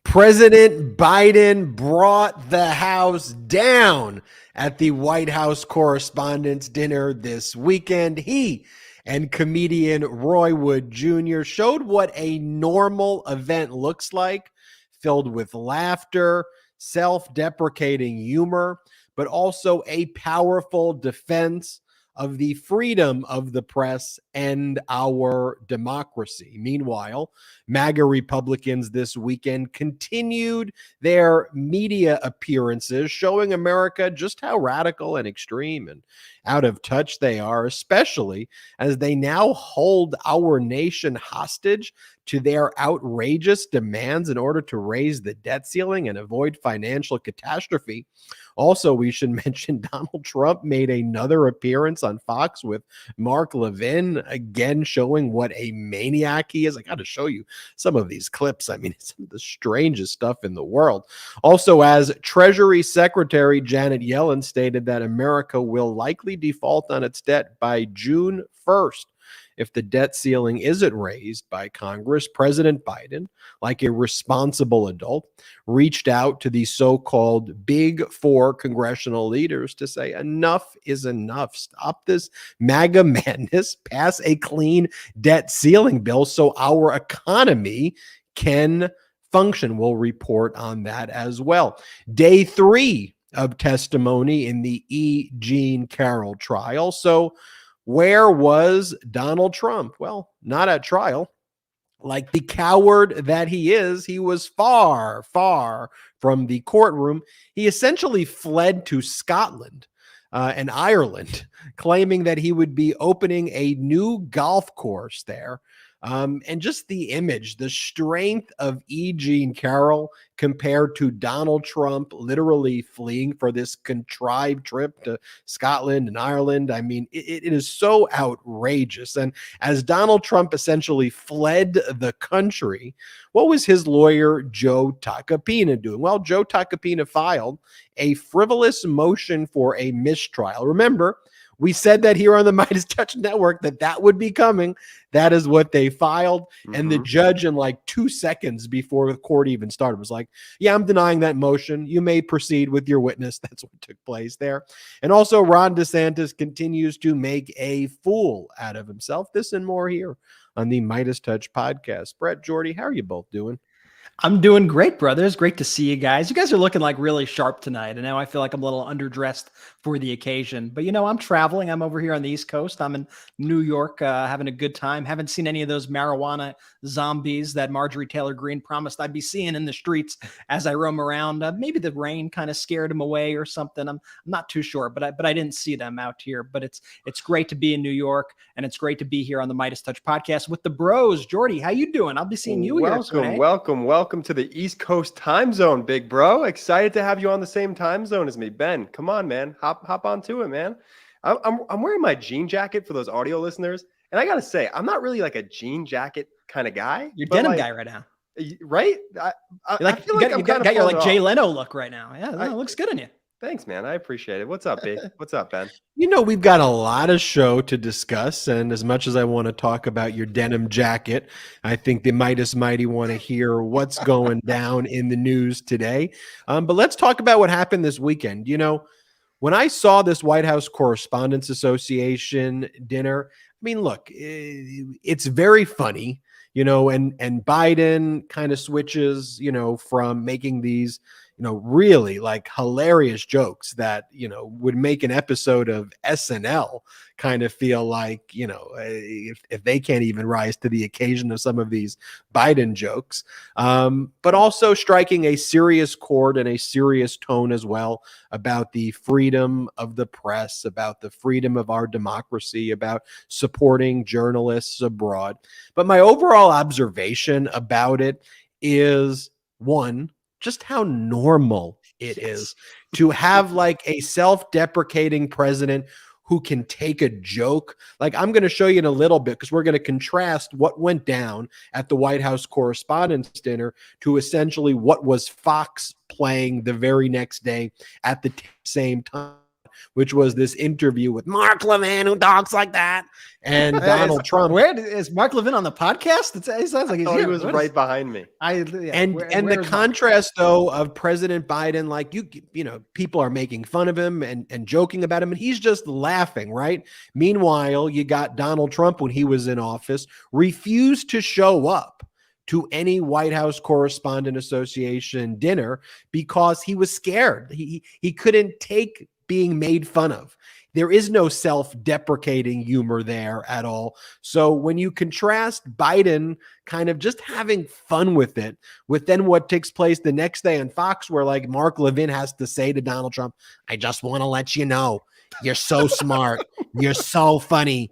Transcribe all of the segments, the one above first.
President Biden brought the House down at the White House Correspondents' Dinner this weekend. He and comedian Roy Wood Jr. showed what a normal event looks like, filled with laughter, self-deprecating humor, but also a powerful defense of the freedom of the press and our democracy. Meanwhile, MAGA Republicans this weekend continued their media appearances, showing America just how radical and extreme and out of touch they are, especially as they now hold our nation hostage to their outrageous demands in order to raise the debt ceiling and avoid financial catastrophe. Also, we should mention Donald Trump made another appearance on Fox with Mark Levin, again showing what a maniac he is. I got to show you some of these clips. I mean, it's some of the strangest stuff in the world. Also, as Treasury Secretary Janet Yellen stated that America will likely default on its debt by June 1st. If the debt ceiling isn't raised by Congress, President Biden, like a responsible adult, reached out to the so-called Big Four congressional leaders to say, enough is enough. Stop this MAGA madness. Pass a clean debt ceiling bill so our economy can function. We'll report on that as well. Day 3 of testimony in the E. Jean Carroll trial. So where was Donald Trump? Well, not at trial. Like the coward that he is, he was far, far from the courtroom. He essentially fled to Scotland and Ireland, claiming that he would be opening a new golf course there. And just the image, the strength of E. Jean Carroll compared to Donald Trump literally fleeing for this contrived trip to Scotland and Ireland. I mean, it is so outrageous. And as Donald Trump essentially fled the country, what was his lawyer, Joe Tacopina, doing? Well, Joe Tacopina filed a frivolous motion for a mistrial. Remember, we said that here on the MeidasTouch Network that would be coming. That is what they filed. And the judge, in like 2 seconds before the court even started, was like, yeah, I'm denying that motion. You may proceed with your witness. That's what took place there. And also, Ron DeSantis continues to make a fool out of himself. This and more here on the MeidasTouch Podcast. Brett, Jordy, how are you both doing? I'm doing great, brothers. Great to see you guys. You guys are looking like really sharp tonight. And now I feel like I'm a little underdressed for the occasion. But, you know, I'm traveling. I'm over here on the East Coast. I'm in New York having a good time. Haven't seen any of those marijuana zombies that Marjorie Taylor Greene promised I'd be seeing in the streets as I roam around. Maybe the rain kind of scared them away or something. I'm not too sure, but I didn't see them out here. But it's great to be in New York, and it's great to be here on the MeidasTouch Podcast with the bros. Jordy, how you doing? I'll be seeing you here today. Welcome to the East Coast time zone, big bro. Excited to have you on the same time zone as me. Ben, come on, man. Hop onto it, man. I'm wearing my jean jacket for those audio listeners. And I got to say, I'm not really like a jean jacket kind of guy. You're denim guy right now. Right? I feel like you got your like Jay Leno look right now. Yeah, it looks good on you. Thanks, man. I appreciate it. What's up, B? What's up, Ben? You know, we've got a lot of show to discuss, and as much as I want to talk about your denim jacket, I think the Meidas Mighty want to hear what's going down in the news today. But let's talk about what happened this weekend. You know, when I saw this White House Correspondents Association dinner, I mean, look, it's very funny, you know, and Biden kind of switches, you know, from making these, you know, really like hilarious jokes that, you know, would make an episode of SNL kind of feel like, you know, if they can't even rise to the occasion of some of these Biden jokes, but also striking a serious chord and a serious tone as well about the freedom of the press, about the freedom of our democracy, about supporting journalists abroad. But my overall observation about it is, one, just how normal it is to have like a self-deprecating president who can take a joke. Like, I'm going to show you in a little bit because we're going to contrast what went down at the White House Correspondents' Dinner to essentially what was Fox playing the very next day at the same time. which was this interview with Mark Levin, who talks like that, and Donald Trump. Where is Mark Levin on the podcast? It sounds like he was right behind me. The contrast, though, of President Biden, like you know, people are making fun of him and joking about him, and he's just laughing, right? Meanwhile, you got Donald Trump when he was in office, refused to show up to any White House Correspondent Association dinner because he was scared. He couldn't take being made fun of. There is no self-deprecating humor there at all. So when you contrast Biden kind of just having fun with it, with then what takes place the next day on Fox, where like Mark Levin has to say to Donald Trump, I just want to let you know, you're so smart. You're so funny.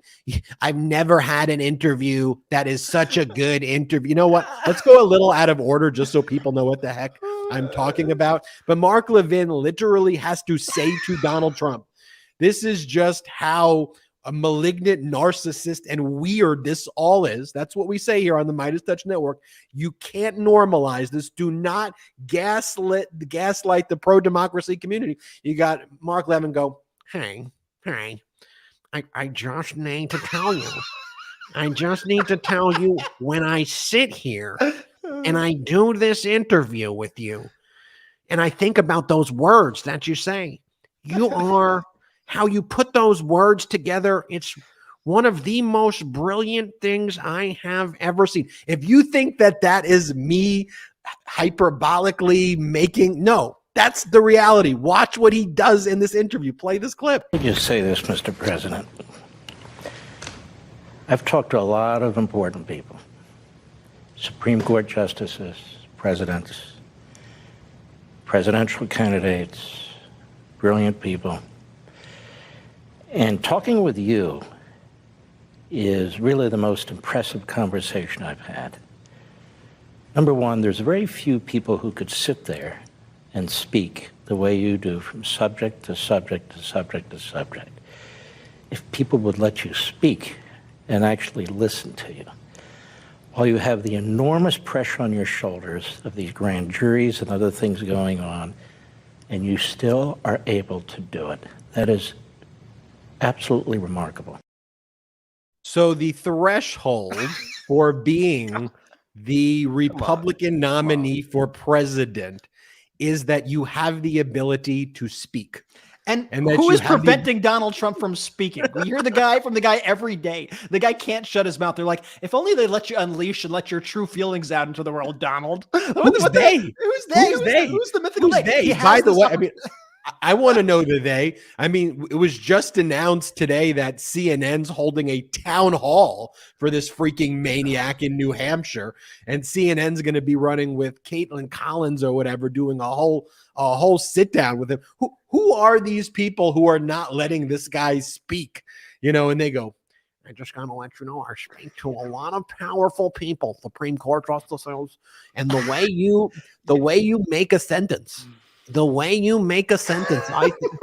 I've never had an interview that is such a good interview. You know what? Let's go a little out of order just so people know what the heck I'm talking about. But Mark Levin literally has to say to Donald Trump, this is just how a malignant narcissist and weird this all is. That's what we say here on the MeidasTouch Network. You can't normalize this. Do not gaslight the pro-democracy community. You got Mark Levin go, Hey, I just need to tell you. I just need to tell you when I sit here and I do this interview with you and I think about those words that you say. You are how you put those words together. It's one of the most brilliant things I have ever seen. If you think that is me hyperbolically making, no. That's the reality. Watch what he does in this interview. Play this clip. Let me just say this, Mr. President. I've talked to a lot of important people. Supreme Court justices, presidents, presidential candidates, brilliant people. And talking with you is really the most impressive conversation I've had. Number one, there's very few people who could sit there and speak the way you do from subject to subject to subject to subject. If people would let you speak and actually listen to you, while you have the enormous pressure on your shoulders of these grand juries and other things going on, and you still are able to do it. That is absolutely remarkable. So the threshold for being the Republican nominee for president is that you have the ability to speak. And who is preventing Donald Trump from speaking? We hear the guy every day. The guy can't shut his mouth. They're like, if only they let you unleash and let your true feelings out into the world, Donald. Who's they? Who's the mythical they? By the way, I mean, I want to know the they. I mean, it was just announced today that CNN's holding a town hall for this freaking maniac in New Hampshire, and CNN's going to be running with Caitlin Collins or whatever, doing a whole sit down with him. Who are these people who are not letting this guy speak? You know, and they go, I just gotta let you know, I speak to a lot of powerful people, Supreme Court justices, and the way you make a sentence. I think.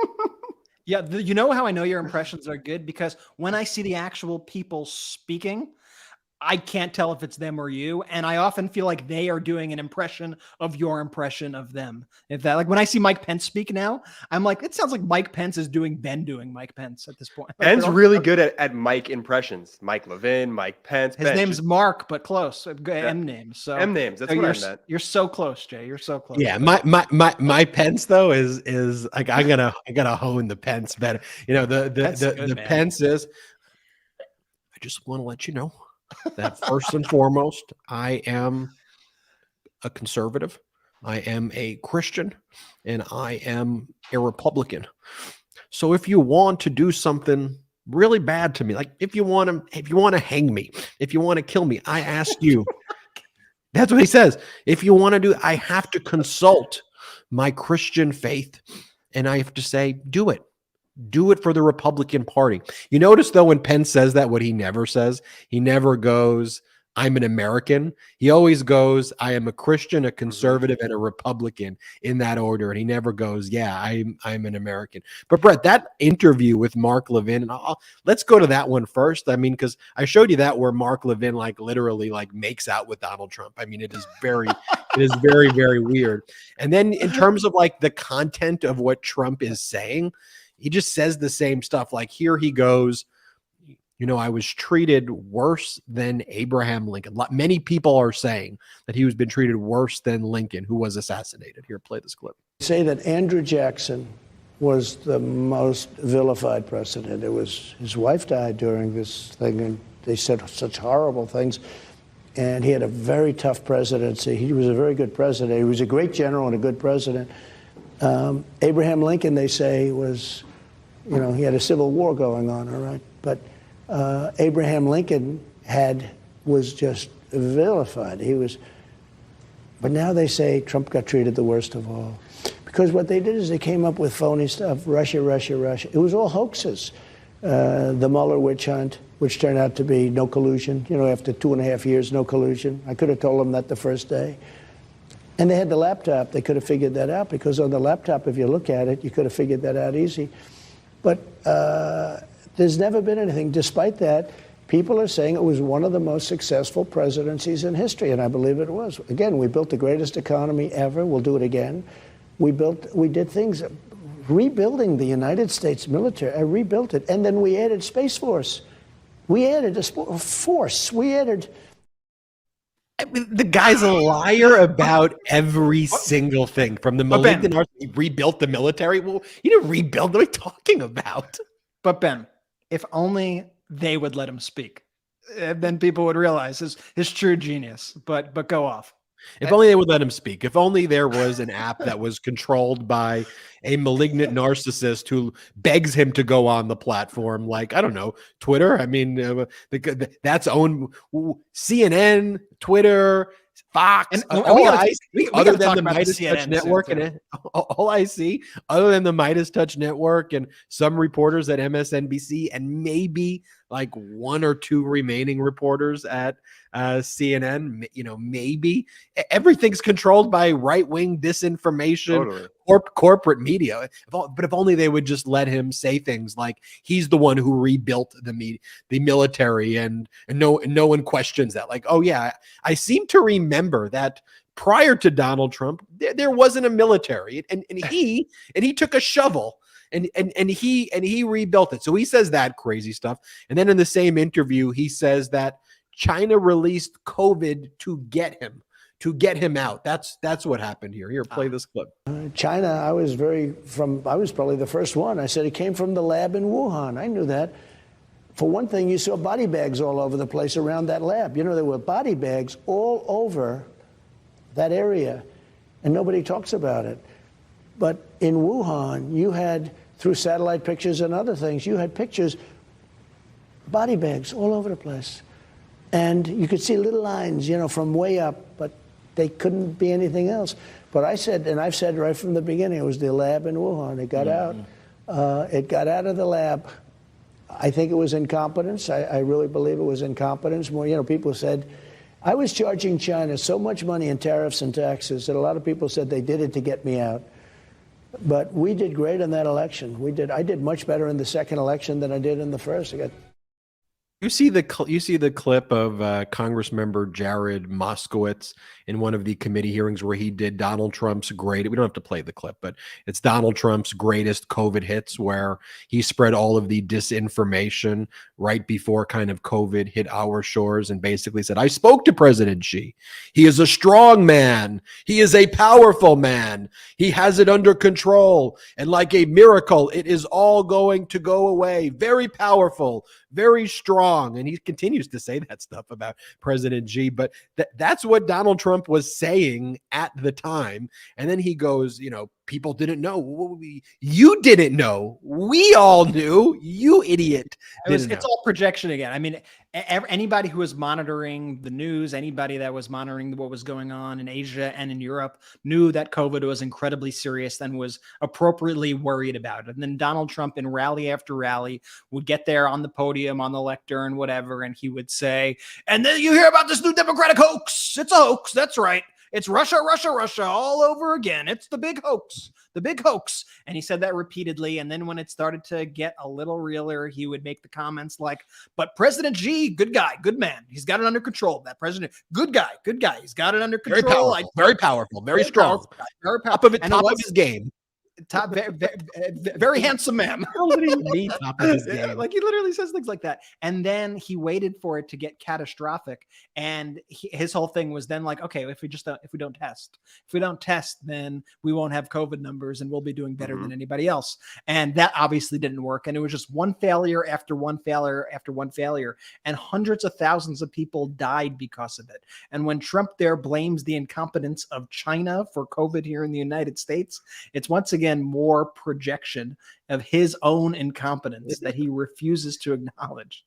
Yeah, you know how I know your impressions are good? Because when I see the actual people speaking, I can't tell if it's them or you, and I often feel like they are doing an impression of your impression of them. If that, like when I see Mike Pence speak now, I'm like, it sounds like Mike Pence is doing Mike Pence at this point. Like, Ben's really good at Mike impressions. Mike Levin, Mike Pence. His name's Mark, but close. M names. So M names. That's what I meant. You're so close, Jay. You're so close. Yeah, my Pence though is like I gotta hone the Pence better. You know, the Pence is. I just want to let you know that first and foremost, I am a conservative, I am a Christian, and I am a Republican. So if you want to do something really bad to me, like if you want to hang me, if you want to kill me, I ask you. That's what he says. If you want to do, I have to consult my Christian faith, and I have to say, do it. Do it for the Republican Party. You notice, though, when Pence says that, what he never says, he never goes, I'm an American. He always goes, I am a Christian, a conservative, and a Republican in that order. And he never goes, yeah, I'm an American. But Brett, that interview with Mark Levin, and let's go to that one first. I mean, because I showed you that where Mark Levin like literally like makes out with Donald Trump. I mean, it is very, very weird. And then in terms of like the content of what Trump is saying, he just says the same stuff. Like here he goes, I was treated worse than Abraham Lincoln. Many people are saying that he was been treated worse than Lincoln, who was assassinated. Here, play this clip. Say that Andrew Jackson was the most vilified president. It was his wife died during this thing, and they said such horrible things. And he had a very tough presidency. He was a very good president. He was a great general and a good president. Abraham Lincoln, they say, was, he had a civil war going on, all right? But Abraham Lincoln was just vilified. But now they say Trump got treated the worst of all. Because what they did is they came up with phony stuff, Russia, Russia, Russia. It was all hoaxes. The Mueller witch hunt, which turned out to be no collusion. After 2.5 years, no collusion. I could have told them that the first day. And they had the laptop. They could have figured that out, because on the laptop, if you look at it, you could have figured that out easy. But there's never been anything. Despite that, people are saying it was one of the most successful presidencies in history, and I believe it was. Again, we built the greatest economy ever. We'll do it again. We did things, rebuilding the United States military. I rebuilt it, and then we added Space Force. We added a force. We added. I mean, the guy's a liar about every single thing. From the malignant, he rebuilt the military. Well, you didn't rebuild. What are you talking about? But Ben, if only they would let him speak, then people would realize his true genius. But go off. If only they would let him speak. If only there was an app that was controlled by a malignant narcissist who begs him to go on the platform, like, I don't know, Twitter. I mean, that's owned CNN, Twitter, Fox. Other than the MeidasTouch Network, and all I see, other than the MeidasTouch Network and some reporters at MSNBC, and maybe like one or two remaining reporters at CNN, maybe everything's controlled by right-wing disinformation, corporate media. But if only they would just let him say things like he's the one who rebuilt the military, and no one questions that. Like, oh yeah, I seem to remember that prior to Donald Trump, there wasn't a military, and he took a shovel. And he rebuilt it. So he says that crazy stuff. And then in the same interview, he says that China released COVID to get him out. That's what happened here. Here, play this clip. China, I was probably the first one. I said it came from the lab in Wuhan. I knew that. For one thing, you saw body bags all over the place around that lab. There were body bags all over that area, and nobody talks about it. But in Wuhan, you had, through satellite pictures and other things, you had pictures, body bags all over the place. And you could see little lines, from way up, but they couldn't be anything else. But I said, and I've said right from the beginning, it was the lab in Wuhan. It got out. It got out of the lab. I think it was incompetence. I really believe it was incompetence. More, people said, I was charging China so much money in tariffs and taxes that a lot of people said they did it to get me out. But we did great in that election. I did much better in the second election than I did in the first. You see the clip of Congressmember Jared Moskowitz in one of the committee hearings where he did Donald Trump's we don't have to play the clip, but it's Donald Trump's greatest COVID hits, where he spread all of the disinformation right before kind of COVID hit our shores, and basically said, I spoke to President Xi. He is a strong man. He is a powerful man. He has it under control. And like a miracle, it is all going to go away. Very powerful, very strong. And he continues to say that stuff about President Xi, but that's what Donald Trump was saying at the time. And then he goes, people didn't know. You didn't know. We all knew. You idiot. It's all projection again. I mean, anybody who was monitoring the news, anybody that was monitoring what was going on in Asia and in Europe knew that COVID was incredibly serious and was appropriately worried about it. And then Donald Trump, in rally after rally, would get there on the podium, on the lectern, whatever, and he would say, and then you hear about this new Democratic hoax. It's a hoax. That's right. It's Russia, Russia, Russia all over again. It's the big hoax, the big hoax. And he said that repeatedly. And then when it started to get a little realer, he would make the comments like, but President Xi, good guy, good man. He's got it under control. That president, good guy. He's got it under control. Very powerful, very strong. Very powerful. Top of his game. very handsome man. What do you mean top of his game? Like he literally says things like that. And then he waited for it to get catastrophic. And his whole thing was then like, okay, if we don't test, then we won't have COVID numbers and we'll be doing better than anybody else. And that obviously didn't work. And it was just one failure after one failure after one failure. And hundreds of thousands of people died because of it. And when Trump there blames the incompetence of China for COVID here in the United States, it's once again more projection of his own incompetence that he refuses to acknowledge.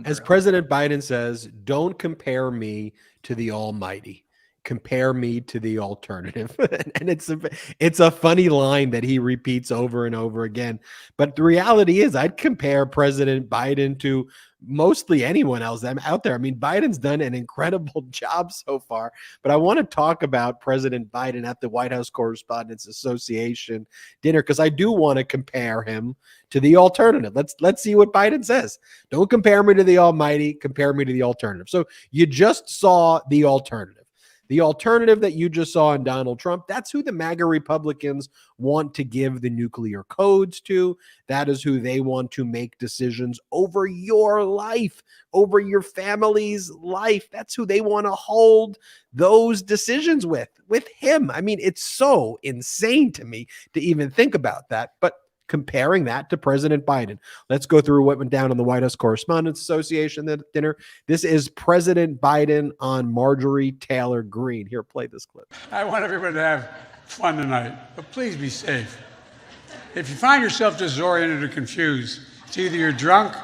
As President Biden says, don't compare me to the almighty. Compare me to the alternative. And it's a funny line that he repeats over and over again. But the reality is I'd compare President Biden to mostly anyone else out there. I mean, Biden's done an incredible job so far, but I want to talk about President Biden at the White House Correspondents Association dinner, because I do want to compare him to the alternative. Let's see what Biden says. Don't compare me to the almighty, compare me to the alternative. So you just saw the alternative. The alternative that you just saw in Donald Trump, that's who the MAGA Republicans want to give the nuclear codes to. That is who they want to make decisions over your life, over your family's life. That's who they want to hold those decisions with him. I mean, it's so insane to me to even think about that. But comparing that to President Biden. Let's go through what went down on the White House Correspondents Association dinner. This is President Biden on Marjorie Taylor Greene. Here, play this clip. I want everybody to have fun tonight, but please be safe. If you find yourself disoriented or confused, it's either you're drunk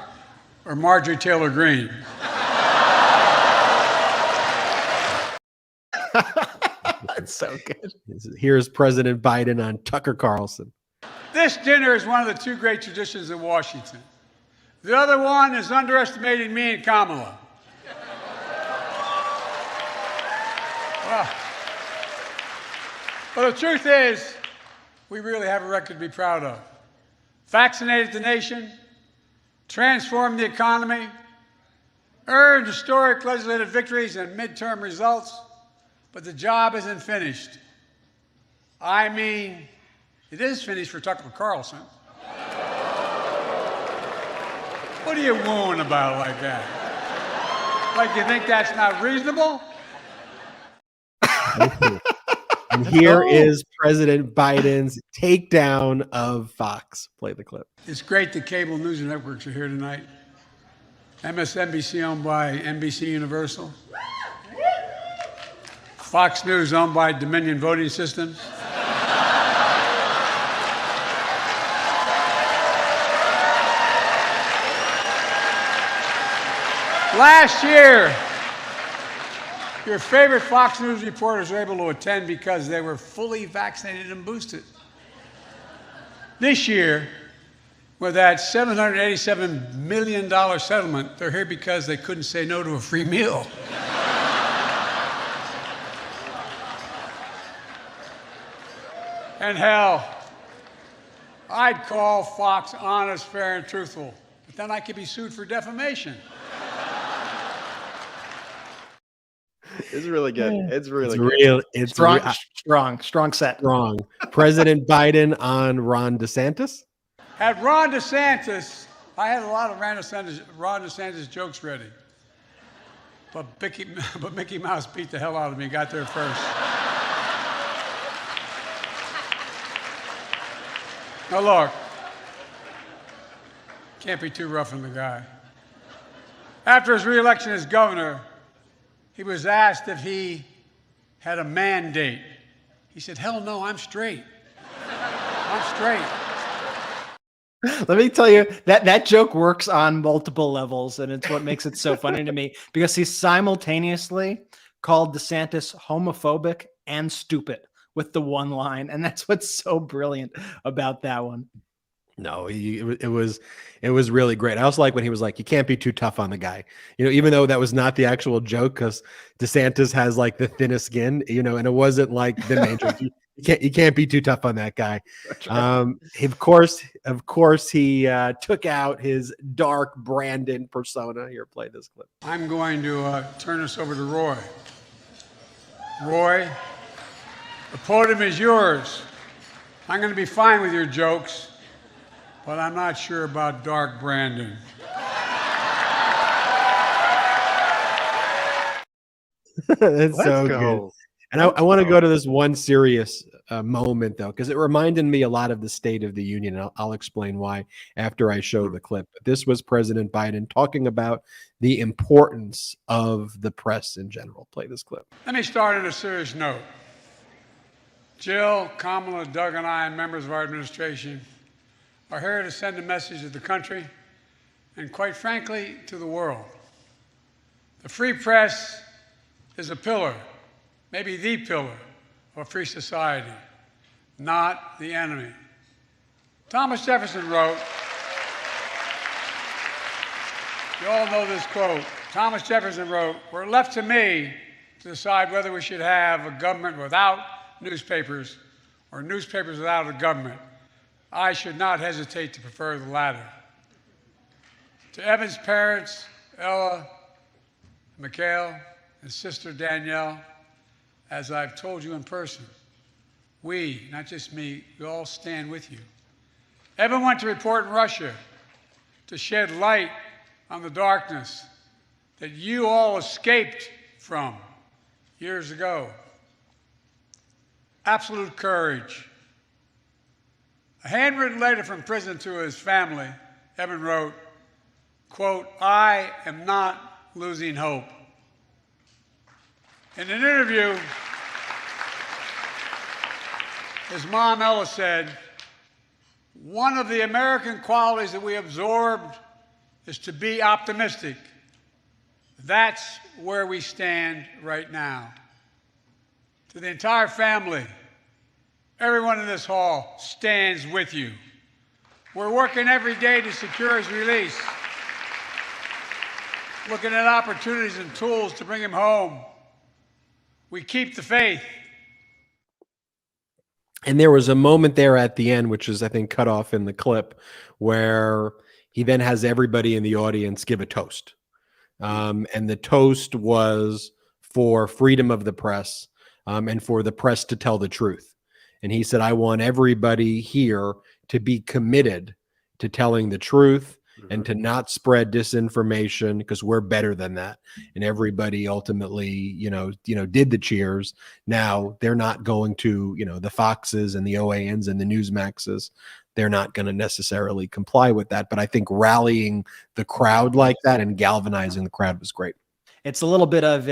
or Marjorie Taylor Greene. That's so good. Here's President Biden on Tucker Carlson. This dinner is one of the two great traditions in Washington. The other one is underestimating me and Kamala. But the truth is, we really have a record to be proud of. Vaccinated the nation, transformed the economy, earned historic legislative victories and midterm results, but the job isn't finished. I mean, it is finished for Tucker Carlson. What are you wooing about like that? Like you think that's not reasonable? And here is President Biden's takedown of Fox. Play the clip. It's great that cable news networks are here tonight. MSNBC owned by NBC Universal. Fox News owned by Dominion Voting Systems. Last year, your favorite Fox News reporters were able to attend because they were fully vaccinated and boosted. This year, with that $787 million settlement, they're here because they couldn't say no to a free meal. And hell, I'd call Fox honest, fair, and truthful, but then I could be sued for defamation. It's really good. It's really good. Real. It's Strong set. Strong. President Biden on Ron DeSantis. Had Ron DeSantis, I had a lot of Ron DeSantis jokes ready. But Mickey Mouse beat the hell out of me, got there first. Now look, can't be too rough on the guy. After his re-election as governor, he was asked if he had a mandate. He said, hell no, I'm straight. I'm straight. Let me tell you, that joke works on multiple levels, and it's what makes it so funny to me, because he simultaneously called DeSantis homophobic and stupid with the one line, and that's what's so brilliant about that one. No, it was really great. I also like when he was like, you can't be too tough on the guy, even though that was not the actual joke, because DeSantis has like the thinnest skin, and it wasn't like the main joke. You can't be too tough on that guy. Of course, he took out his dark Brandon persona. Here, play this clip. I'm going to turn this over to Roy. Roy, the podium is yours. I'm going to be fine with your jokes, but I'm not sure about Dark Brandon. That's Let's so go. good. And I want to go to this one serious moment, though, because it reminded me a lot of the State of the Union. And I'll explain why after I show the clip. But this was President Biden talking about the importance of the press in general. Play this clip. Let me start on a serious note. Jill, Kamala, Doug, and I, and members of our administration, are here to send a message to the country and, quite frankly, to the world. The free press is a pillar, maybe the pillar, of a free society, not the enemy. Thomas Jefferson wrote, you all know this quote. Thomas Jefferson wrote, "We're left to me to decide whether we should have a government without newspapers or newspapers without a government. I should not hesitate to prefer the latter." To Evan's parents, Ella, Mikhail, and sister Danielle, as I've told you in person, we, not just me, we all stand with you. Evan went to report in Russia to shed light on the darkness that you all escaped from years ago. Absolute courage. A handwritten letter from prison to his family, Evan wrote, quote, "I am not losing hope." In an interview, his mom, Ella, said, "One of the American qualities that we absorbed is to be optimistic. That's where we stand right now." To the entire family, everyone in this hall stands with you. We're working every day to secure his release, looking at opportunities and tools to bring him home. We keep the faith. And there was a moment there at the end, which is, I think, cut off in the clip, where he then has everybody in the audience give a toast. And the toast was for freedom of the press, and for the press to tell the truth. And he said, "I want everybody here to be committed to telling the truth and to not spread disinformation, because we're better than that." And everybody ultimately, did the cheers. Now they're not going to, the Foxes and the OANs and the Newsmaxes. They're not going to necessarily comply with that. But I think rallying the crowd like that and galvanizing the crowd was great. It's a little bit of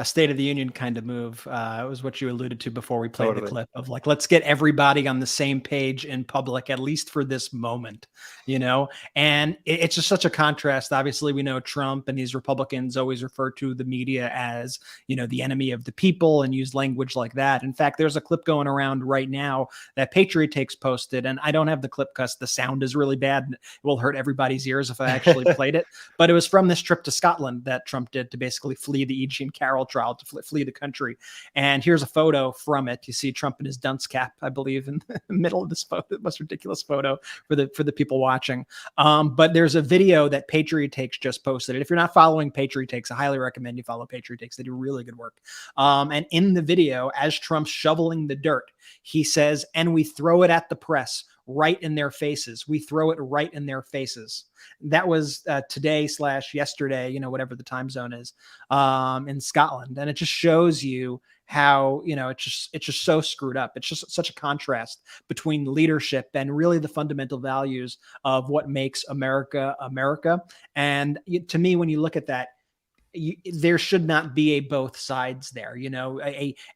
a State of the Union kind of move. It was what you alluded to before we played the clip of like, let's get everybody on the same page in public, at least for this moment, and it's just such a contrast. Obviously, we know Trump and these Republicans always refer to the media as, the enemy of the people and use language like that. In fact, there's a clip going around right now that Patriot Takes posted, and I don't have the clip because the sound is really bad and it will hurt everybody's ears if I actually played it. But it was from this trip to Scotland that Trump did to basically flee the E. Jean Carroll trial, to flee the country. And here's a photo from it. You see Trump in his dunce cap, I believe, in the middle of this photo, the most ridiculous photo for the people watching. But there's a video that Patriot Takes just posted. And if you're not following Patriot Takes, I highly recommend you follow Patriot Takes. They do really good work. And in the video, as Trump's shoveling the dirt, he says, "And we throw it at the press, right in their faces. We throw it right in their faces." That was today/yesterday, whatever the time zone is, in Scotland. And it just shows you how, it's just so screwed up. It's just such a contrast between leadership and really the fundamental values of what makes America, America. And to me, when you look at that, there should not be a both sides there.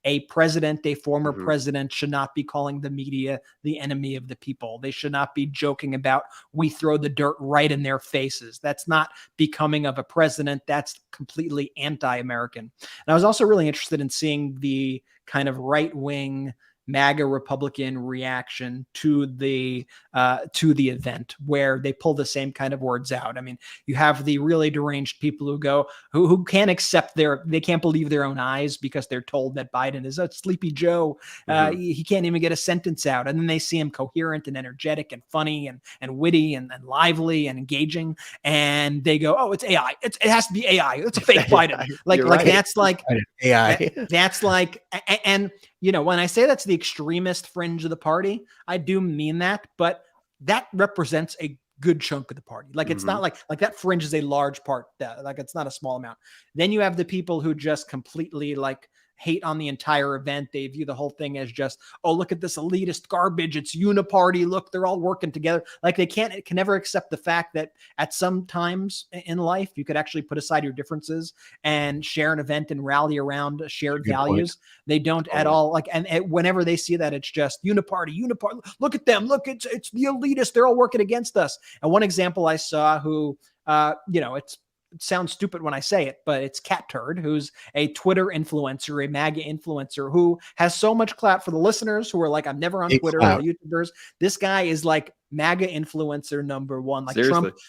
A president, a former president, should not be calling the media the enemy of the people. They should not be joking about, we throw the dirt right in their faces. That's not becoming of a president. That's completely anti-American. And I was also really interested in seeing the kind of right-wing MAGA Republican reaction to the event, where they pull the same kind of words out. I mean, you have the really deranged people who go, who can't accept they can't believe their own eyes because they're told that Biden is a sleepy Joe. He can't even get a sentence out. And then they see him coherent and energetic and funny and witty and lively and engaging. And they go, "Oh, it's AI. It has to be AI. It's a fake Biden." Like, right. That's like AI. That's like, and when I say that's the extremist fringe of the party, I do mean that, but that represents a good chunk of the party. Like, it's not like that fringe is a large part, like it's not a small amount. Then you have the people who just completely like hate on the entire event. They view the whole thing as just, oh, look at this elitist garbage. It's uniparty. Look, they're all working together. Like, they can never accept the fact that at some times in life, you could actually put aside your differences and share an event and rally around shared values. They don't at all. Like, and whenever they see that, it's just uniparty. Look at them. Look, it's the elitist. They're all working against us. And one example I saw who, it sounds stupid when I say it, but it's Cat Turd, who's a Twitter influencer, a MAGA influencer who has so much clout for the listeners who are like, I'm never on Twitter or the YouTubers. This guy is like MAGA influencer number one. Like,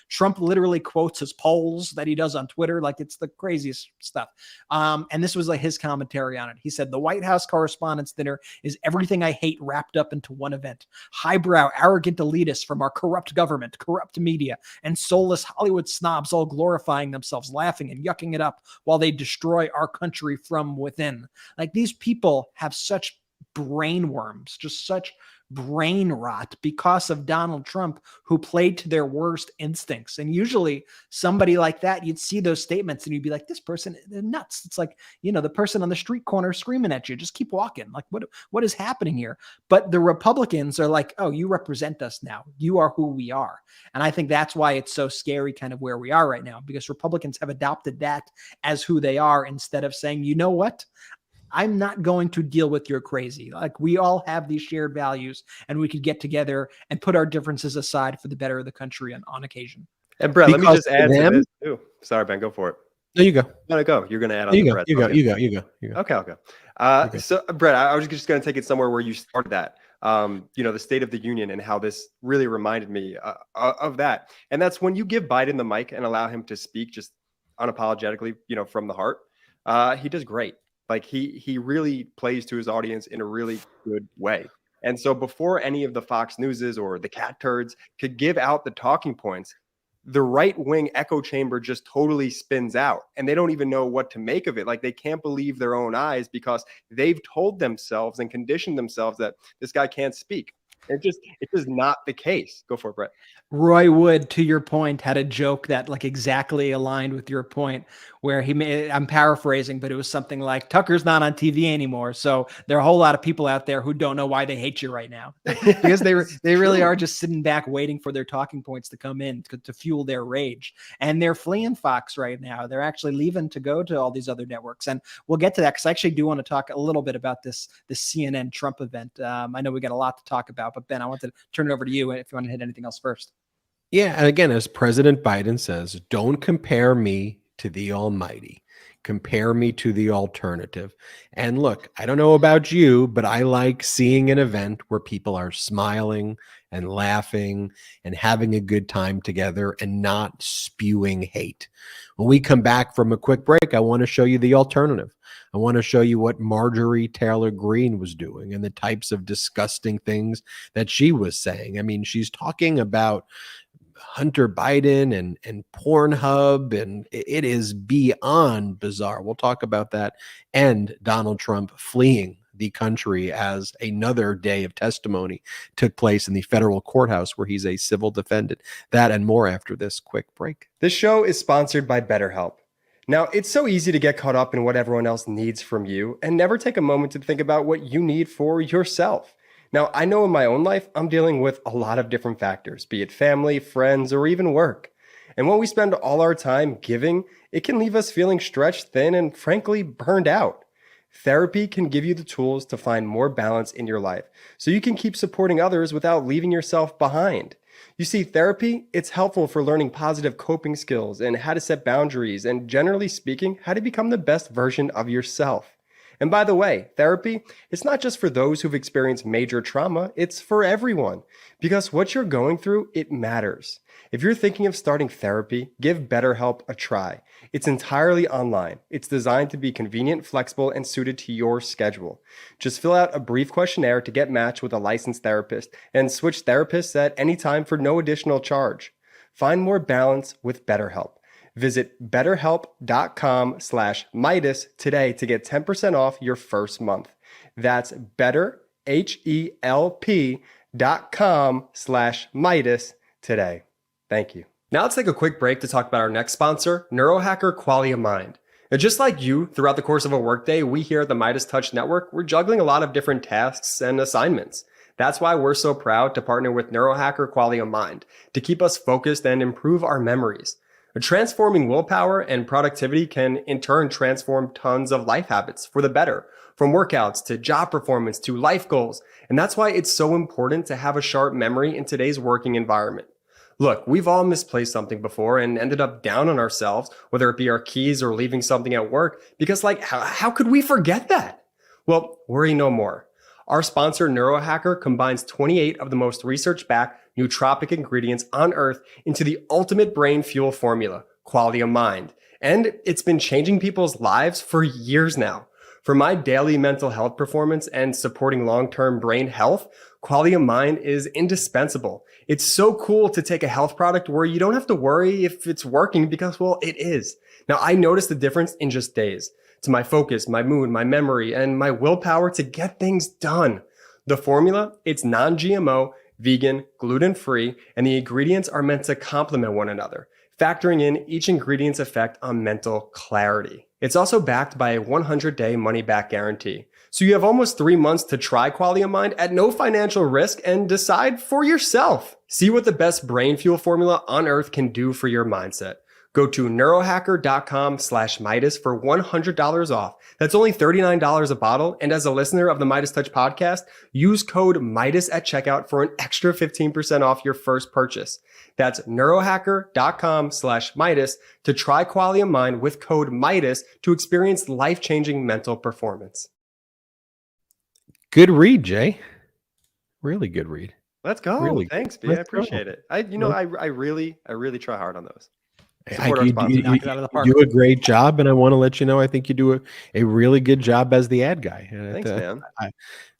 Trump literally quotes his polls that he does on Twitter. Like, it's the craziest stuff. And this was like his commentary on it. He said, the White House Correspondents' Dinner is everything I hate wrapped up into one event. Highbrow, arrogant elitists from our corrupt government, corrupt media, and soulless Hollywood snobs all glorifying themselves, laughing and yucking it up while they destroy our country from within. Like, these people have such brain worms, just such brain rot because of Donald Trump, who played to their worst instincts. And usually somebody like that, you'd see those statements and you'd be like, this person, they're nuts. It's like, the person on the street corner screaming at you, just keep walking. Like, what is happening here? But the Republicans are like, oh, you represent us now. You are who we are. And I think that's why it's so scary kind of where we are right now, because Republicans have adopted that as who they are, instead of saying, you know what? I'm not going to deal with your crazy. Like, we all have these shared values, and we could get together and put our differences aside for the better of the country on occasion. And Brett, let me just add to this too. Sorry, Ben, go for it. No, you go. Go. You're going to add on. You go. Okay. So, Brett, I was just going to take it somewhere where you started that. The State of the Union, and how this really reminded me of that. And that's when you give Biden the mic and allow him to speak just unapologetically, from the heart. He does great. Like, he really plays to his audience in a really good way. And so before any of the Fox Newses or the Cat Turds could give out the talking points, the right-wing echo chamber just totally spins out, and they don't even know what to make of it. Like, they can't believe their own eyes, because they've told themselves and conditioned themselves that this guy can't speak. It's just not the case. Go for it, Brett. Roy Wood, to your point, had a joke that like exactly aligned with your point, where he made, I'm paraphrasing, but it was something like, Tucker's not on TV anymore. So there are a whole lot of people out there who don't know why they hate you right now, because they really are just sitting back waiting for their talking points to come in to fuel their rage. And they're fleeing Fox right now. They're actually leaving to go to all these other networks. And we'll get to that, because I actually do want to talk a little bit about this CNN Trump event. I know we got a lot to talk about, but Ben, I want to turn it over to you if you want to hit anything else first. Yeah. And again, as President Biden says, don't compare me to the almighty. Compare me to the alternative. And look, I don't know about you, but I like seeing an event where people are smiling and laughing and having a good time together and not spewing hate. When we come back from a quick break, I want to show you the alternative. I want to show you what Marjorie Taylor Greene was doing and the types of disgusting things that she was saying. I mean, she's talking about Hunter Biden and Pornhub, and it is beyond bizarre. We'll talk about that, and Donald Trump fleeing the country as another day of testimony took place in the federal courthouse where he's a civil defendant. That and more after this quick break. This show is sponsored by BetterHelp. Now, it's so easy to get caught up in what everyone else needs from you and never take a moment to think about what you need for yourself. Now, I know in my own life, I'm dealing with a lot of different factors, be it family, friends, or even work. And when we spend all our time giving, it can leave us feeling stretched thin and frankly burned out. Therapy can give you the tools to find more balance in your life, so you can keep supporting others without leaving yourself behind. You see, therapy, it's helpful for learning positive coping skills and how to set boundaries, and generally speaking, how to become the best version of yourself. And by the way, therapy, it's not just for those who've experienced major trauma, it's for everyone. Because what you're going through, it matters. If you're thinking of starting therapy, give BetterHelp a try. It's entirely online. It's designed to be convenient, flexible, and suited to your schedule. Just fill out a brief questionnaire to get matched with a licensed therapist and switch therapists at any time for no additional charge. Find more balance with BetterHelp. Visit betterhelp.com/Meidas today to get 10% off your first month. That's betterhelp.com/Meidas today. Thank you. Now let's take a quick break to talk about our next sponsor, Neurohacker Qualia Mind. Now, just like you, throughout the course of a workday, we here at the MeidasTouch Network, we're juggling a lot of different tasks and assignments. That's why we're so proud to partner with Neurohacker Qualia Mind to keep us focused and improve our memories. Transforming willpower and productivity can in turn transform tons of life habits for the better, from workouts to job performance to life goals. And that's why it's so important to have a sharp memory in today's working environment. Look, we've all misplaced something before and ended up down on ourselves, whether it be our keys or leaving something at work, because how could we forget that? Well, worry no more. Our sponsor, Neurohacker, combines 28 of the most research-backed nootropic ingredients on Earth into the ultimate brain fuel formula, Qualia Mind. And it's been changing people's lives for years now. For my daily mental health performance and supporting long-term brain health, Qualia Mind is indispensable. It's so cool to take a health product where you don't have to worry if it's working because, well, it is. Now, I noticed the difference in just days to my focus, my mood, my memory, and my willpower to get things done. The formula, it's non-GMO, vegan, gluten-free, and the ingredients are meant to complement one another, factoring in each ingredient's effect on mental clarity. It's also backed by a 100-day money-back guarantee. So you have almost 3 months to try Qualia Mind at no financial risk and decide for yourself. See what the best brain fuel formula on Earth can do for your mindset. Go to neurohacker.com/Meidas for $100 off. That's only $39 a bottle. And as a listener of the MeidasTouch podcast, use code Meidas at checkout for an extra 15% off your first purchase. That's neurohacker.com/Meidas to try Qualia Mind with code Meidas to experience life-changing mental performance. Good read, Jay. Really good read. Let's go. Really. Thanks, B. I appreciate it. I really try hard on those. You You do a great job, and I want to let you know I think you do a really good job as the ad guy. Thanks, man.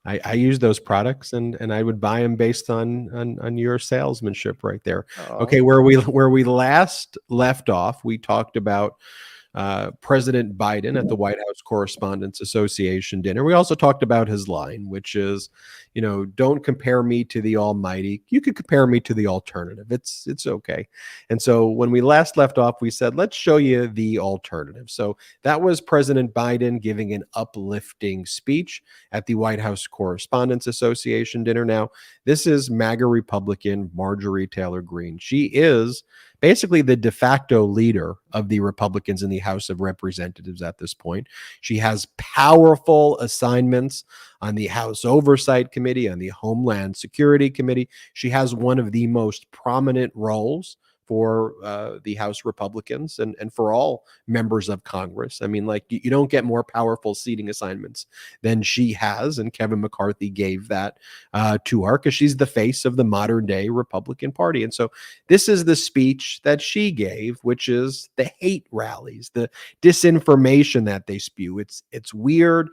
I use those products, and I would buy them based on your salesmanship right there. Oh. Okay, where we last left off, we talked about President Biden at the White House Correspondents Association dinner. We also talked about his line, which is, don't compare me to the almighty. You could compare me to the alternative. It's okay. And so when we last left off, we said, let's show you the alternative. So that was President Biden giving an uplifting speech at the White House Correspondents Association dinner. Now, this is MAGA Republican Marjorie Taylor Greene. She is basically the de facto leader of the Republicans in the House of Representatives at this point. She has powerful assignments on the House Oversight Committee, on the Homeland Security Committee. She has one of the most prominent roles for the House Republicans and for all members of Congress. I mean, you don't get more powerful seating assignments than she has, and Kevin McCarthy gave that to her because she's the face of the modern day Republican Party. And so this is the speech that she gave, which is the hate rallies, the disinformation that they spew. It's weird,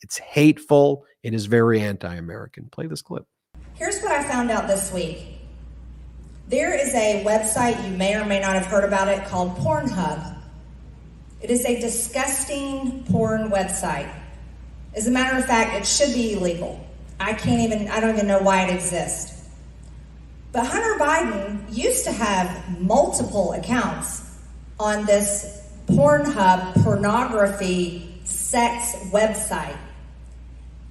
it's hateful, it is very anti-American. Play this clip. Here's what I found out this week. There is a website, you may or may not have heard about it, called Pornhub. It is a disgusting porn website. As a matter of fact, it should be illegal. I don't even know why it exists. But Hunter Biden used to have multiple accounts on this Pornhub pornography sex website.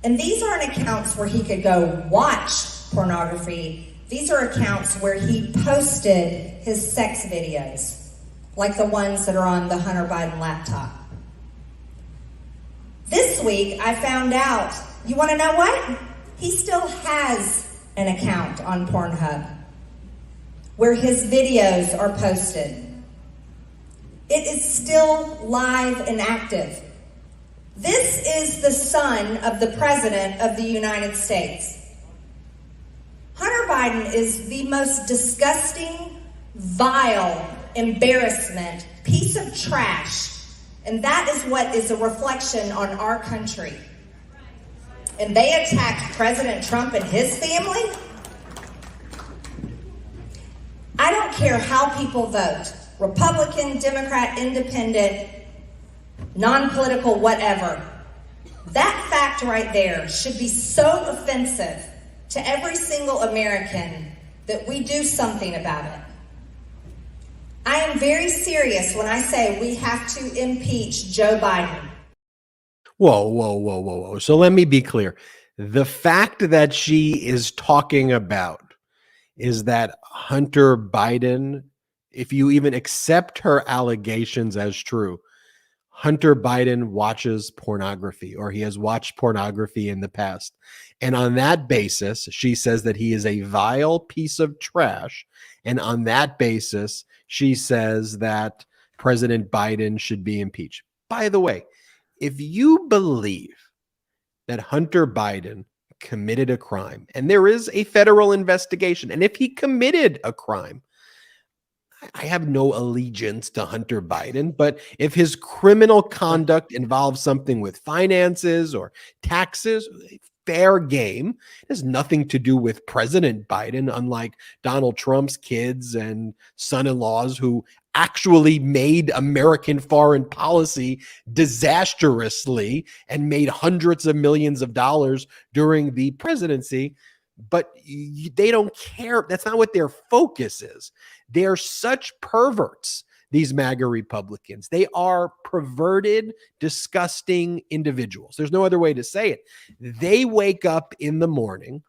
And these aren't accounts where he could go watch pornography. These are accounts where he posted his sex videos, like the ones that are on the Hunter Biden laptop. This week, I found out, you want to know what? He still has an account on Pornhub where his videos are posted. It is still live and active. This is the son of the President of the United States. Hunter Biden is the most disgusting, vile, embarrassment, piece of trash. And that is what is a reflection on our country. And they attacked President Trump and his family? I don't care how people vote. Republican, Democrat, Independent, non-political, whatever. That fact right there should be so offensive to every single American that we do something about it. I am very serious when I say we have to impeach Joe Biden. Whoa. So let me be clear. The fact that she is talking about is that Hunter Biden, if you even accept her allegations as true, Hunter Biden watches pornography, or he has watched pornography in the past. And on that basis, she says that he is a vile piece of trash. And on that basis, she says that President Biden should be impeached. By the way, if you believe that Hunter Biden committed a crime, and there is a federal investigation, and if he committed a crime, I have no allegiance to Hunter Biden, but if his criminal conduct involves something with finances or taxes, fair game. It has nothing to do with President Biden, unlike Donald Trump's kids and son-in-laws who actually made American foreign policy disastrously and made hundreds of millions of dollars during the presidency. But they don't care. That's not what their focus is. They're such perverts, these MAGA Republicans. They are perverted, disgusting individuals. There's no other way to say it. They wake up in the morning.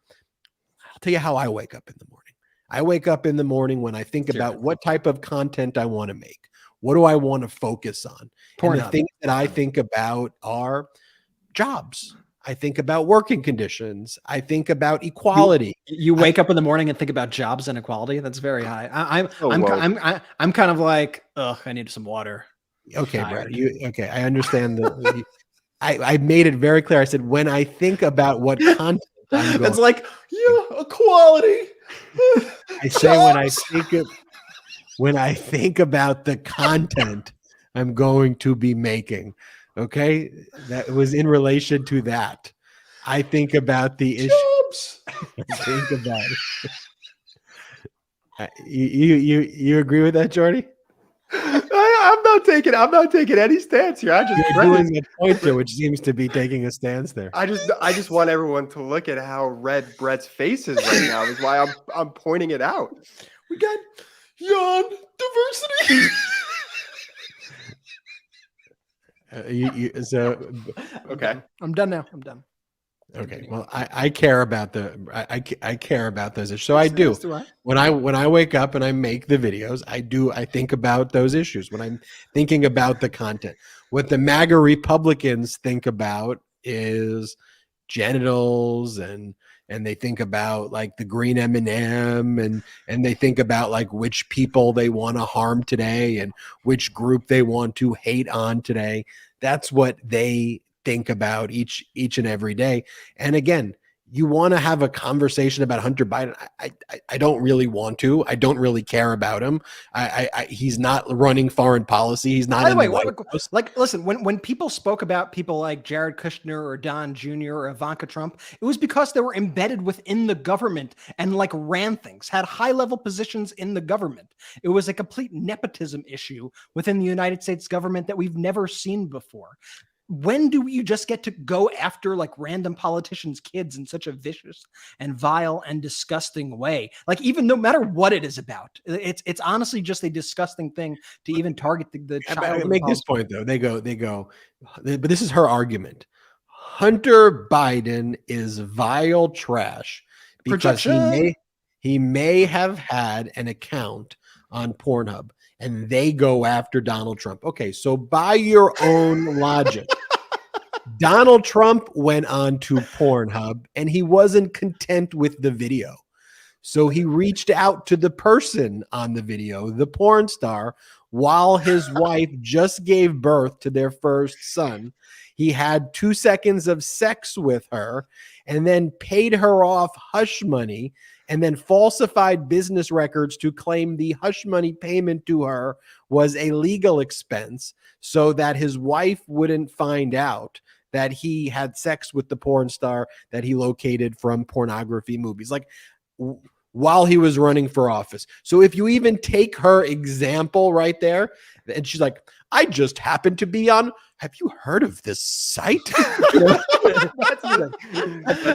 I'll tell you how I wake up in the morning. I wake up in the morning when I think about what type of content I want to make. What do I want to focus on? And the things that I think about are jobs. I think about working conditions. I think about equality. You wake up in the morning and think about jobs and equality. That's very high. I'm kind of like, I need some water. Okay, Brad. I understand that. I made it very clear. I said when I think about what content I'm going, it's like equality. I say when I think about the content I'm going to be making. Okay, that was in relation to that. I think about the issues. I think about it. You agree with that, Jordy? I'm not taking any stance here. You're doing a pointer, which seems to be taking a stance there. I just want everyone to look at how red Brett's face is right now. Is why I'm pointing it out. We got yawn diversity. Okay, I'm done now. I'm done. Okay, well, I care about I care about those issues. So I do. When I wake up and I make the videos, I think about those issues when I'm thinking about the content. What the MAGA Republicans think about is genitals and they think about like the green M&M and they think about like which people they want to harm today and which group they want to hate on today. That's what they think about each and every day. And again, you want to have a conversation about Hunter Biden. I don't really want to. I don't really care about him. He's not running foreign policy. He's not. By the way, like, listen, when people spoke about people like Jared Kushner or Don Jr. or Ivanka Trump, it was because they were embedded within the government and like ran things, had high level positions in the government. It was a complete nepotism issue within the United States government that we've never seen before. When do you just get to go after like random politicians' kids in such a vicious and vile and disgusting way? Like, even no matter what it is about, it's honestly just a disgusting thing to even target the child. Make this point though. They go, but this is her argument. Hunter Biden is vile trash because he may have had an account on Pornhub. And they go after Donald Trump. Okay, so by your own logic, Donald Trump went on to Pornhub and he wasn't content with the video. So he reached out to the person on the video, the porn star, while his wife just gave birth to their first son. He had 2 seconds of sex with her and then paid her off hush money and then falsified business records to claim the hush money payment to her was a legal expense so that his wife wouldn't find out that he had sex with the porn star that he located from pornography movies. Like, while he was running for office. So if you even take her example right there, and she's like, I just happened to be on, have you heard of this site? That's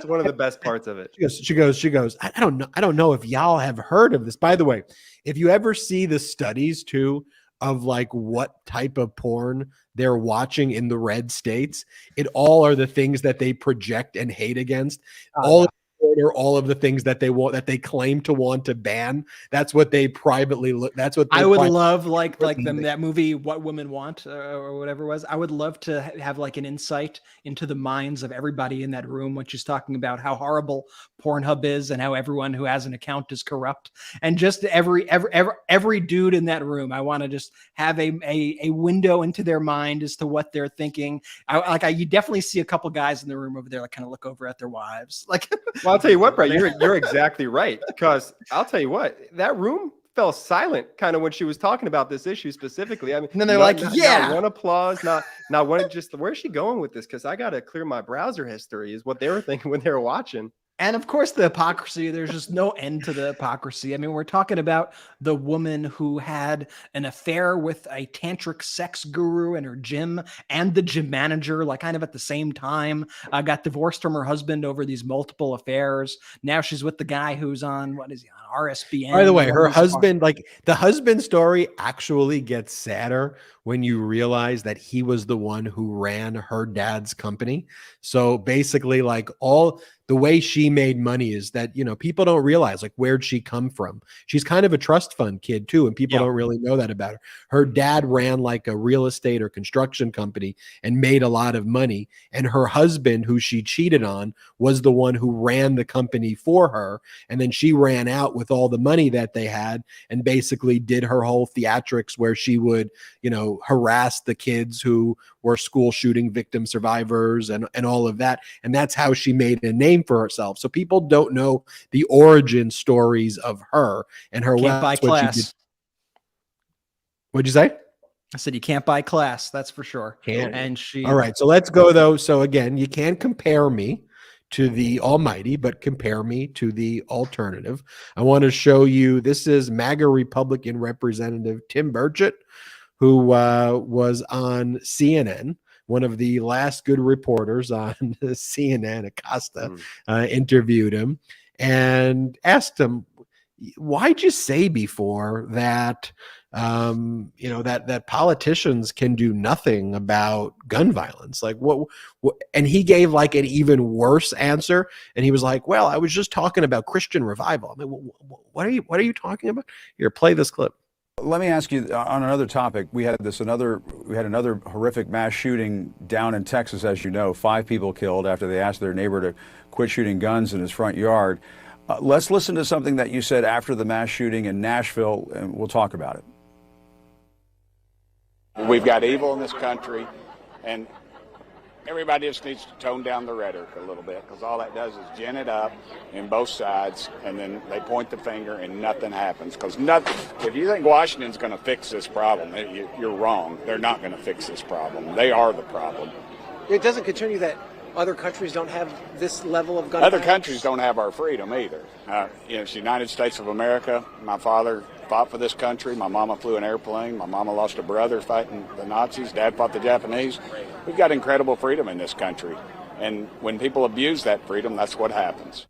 one of the best parts of it. She goes, I don't know if y'all have heard of this. By the way, if you ever see the studies too of like what type of porn they're watching in the red states, it all are the things that they project and hate against. All of the things that they want, that they claim to want to ban. That's what they privately look. That's what I would love like that movie What Women Want or whatever it was. I would love to have like an insight into the minds of everybody in that room when she's talking about how horrible Pornhub is and how everyone who has an account is corrupt, and just every dude in that room. I want to just have a window into their mind as to what they're thinking. You definitely see a couple guys in the room over there like kind of look over at their wives like. Well, I'll tell you what, Brett, you're exactly right, because I'll tell you what, that room fell silent kind of when she was talking about this issue specifically. I mean, and then they're not one applause, not one, just where's she going with this? Because I got to clear my browser history is what they were thinking when they were watching. And of course, the hypocrisy, there's just no end to the hypocrisy. I mean, we're talking about the woman who had an affair with a tantric sex guru in her gym and the gym manager, like kind of at the same time, got divorced from her husband over these multiple affairs. Now she's with the guy who's on, what is he on, RSBN? By the way, her husband, like the husband story actually gets sadder when you realize that he was the one who ran her dad's company. So basically, like the way she made money is that, you know, people don't realize like where'd she come from. She's kind of a trust fund kid too, and people don't really know that about her. Her dad ran like a real estate or construction company and made a lot of money. And her husband, who she cheated on, was the one who ran the company for her. And then she ran out with all the money that they had and basically did her whole theatrics where she would, you know, harass the kids who were school shooting victim survivors and all of that. And that's how she made a name for herself. So people don't know the origin stories of her and her. Can't buy class. What'd you say? I said you can't buy class. That's for sure. Can't. And she. All right. So let's go though. So again, you can't compare me to the almighty, but compare me to the alternative. I want to show you, this is MAGA Republican Representative Tim Burchett, who was on CNN, one of the last good reporters on CNN. Acosta interviewed him and asked him, why'd you say before that, you know, that politicians can do nothing about gun violence? Like what? And he gave like an even worse answer. And he was like, well, I was just talking about Christian revival. I mean, what are you talking about? Here, play this clip. Let me ask you on another topic. We had another horrific mass shooting down in Texas, as you know. 5 people killed after they asked their neighbor to quit shooting guns in his front yard. Let's listen to something that you said after the mass shooting in Nashville, and we'll talk about it. We've got evil in this country, and everybody just needs to tone down the rhetoric a little bit, because all that does is gin it up in both sides, and then they point the finger and nothing happens. Because if you think Washington's going to fix this problem, you're wrong. They're not going to fix this problem. They are the problem. It doesn't concern you that other countries don't have this level of gun Other violence? countries don't have our freedom either. You know, it's the United States of America. My father fought for this country. My mama flew an airplane. My mama lost a brother fighting the Nazis. Dad fought the Japanese. We've got incredible freedom in this country. And when people abuse that freedom, that's what happens.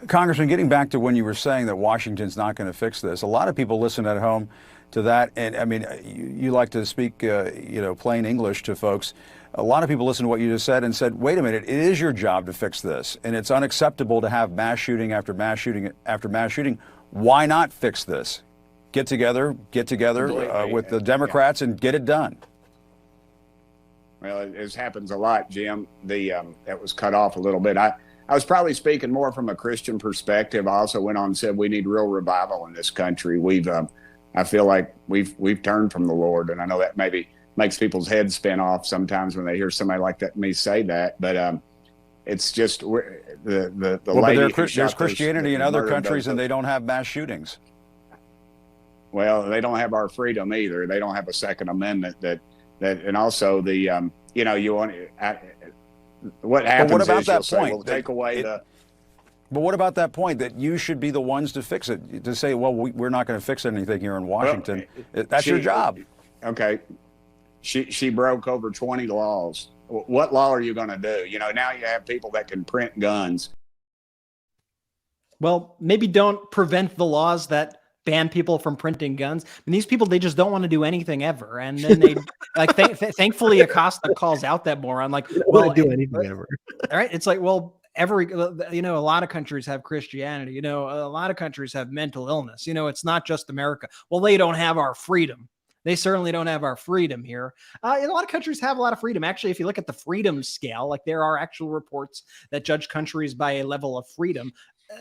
Congressman, getting back to when you were saying that Washington's not going to fix this, a lot of people listen at home to that. And I mean, you like to speak, you know, plain English to folks. A lot of people listened to what you just said and said, wait a minute, it is your job to fix this. And it's unacceptable to have mass shooting after mass shooting after mass shooting. Why not fix this? Get together with the Democrats and get it done. Well, it happens a lot, Jim. That was cut off a little bit. I was probably speaking more from a Christian perspective. I also went on and said we need real revival in this country. I feel like we've turned from the Lord, and I know that maybe makes people's heads spin off sometimes when they hear somebody like that me say that. But it's just the lady. But there's Christianity in other countries, and they don't have mass shootings. Well, they don't have our freedom either. They don't have a Second Amendment and also the you know, you want what happens. But what about is that say, point? well, take away the. But what about that point that you should be the ones to fix it? To say, well, we're not going to fix anything here in Washington. Well, that's your job. Okay. She broke over 20 laws. What law are you going to do? You know, now you have people that can print guns. Well, maybe don't prevent the laws that ban people from printing guns. And these people, they just don't want to do anything ever. And then they like, thankfully Acosta calls out that moron. Like, well, do anything ever. All right. It's like, well, a lot of countries have Christianity, a lot of countries have mental illness, it's not just America. Well, they don't have our freedom. They certainly don't have our freedom here. A lot of countries have a lot of freedom. Actually, if you look at the freedom scale, like there are actual reports that judge countries by a level of freedom.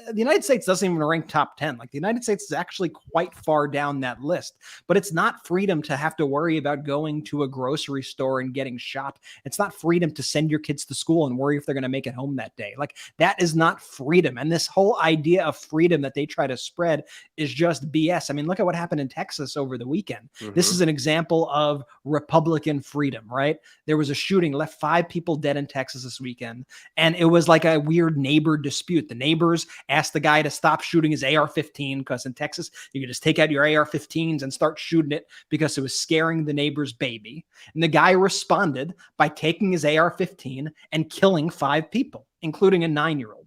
The United States doesn't even rank top 10. Like the United States is actually quite far down that list, but it's not freedom to have to worry about going to a grocery store and getting shot. It's not freedom to send your kids to school and worry if they're going to make it home that day. Like that is not freedom. And this whole idea of freedom that they try to spread is just BS. I mean, look at what happened in Texas over the weekend. This is an example of Republican freedom, right? There was a shooting, left 5 people dead in Texas this weekend. And it was like a weird neighbor dispute. The neighbors asked the guy to stop shooting his AR-15 because in Texas, you could just take out your AR-15s and start shooting it because it was scaring the neighbor's baby. And the guy responded by taking his AR-15 and killing 5 people, including a 9-year-old.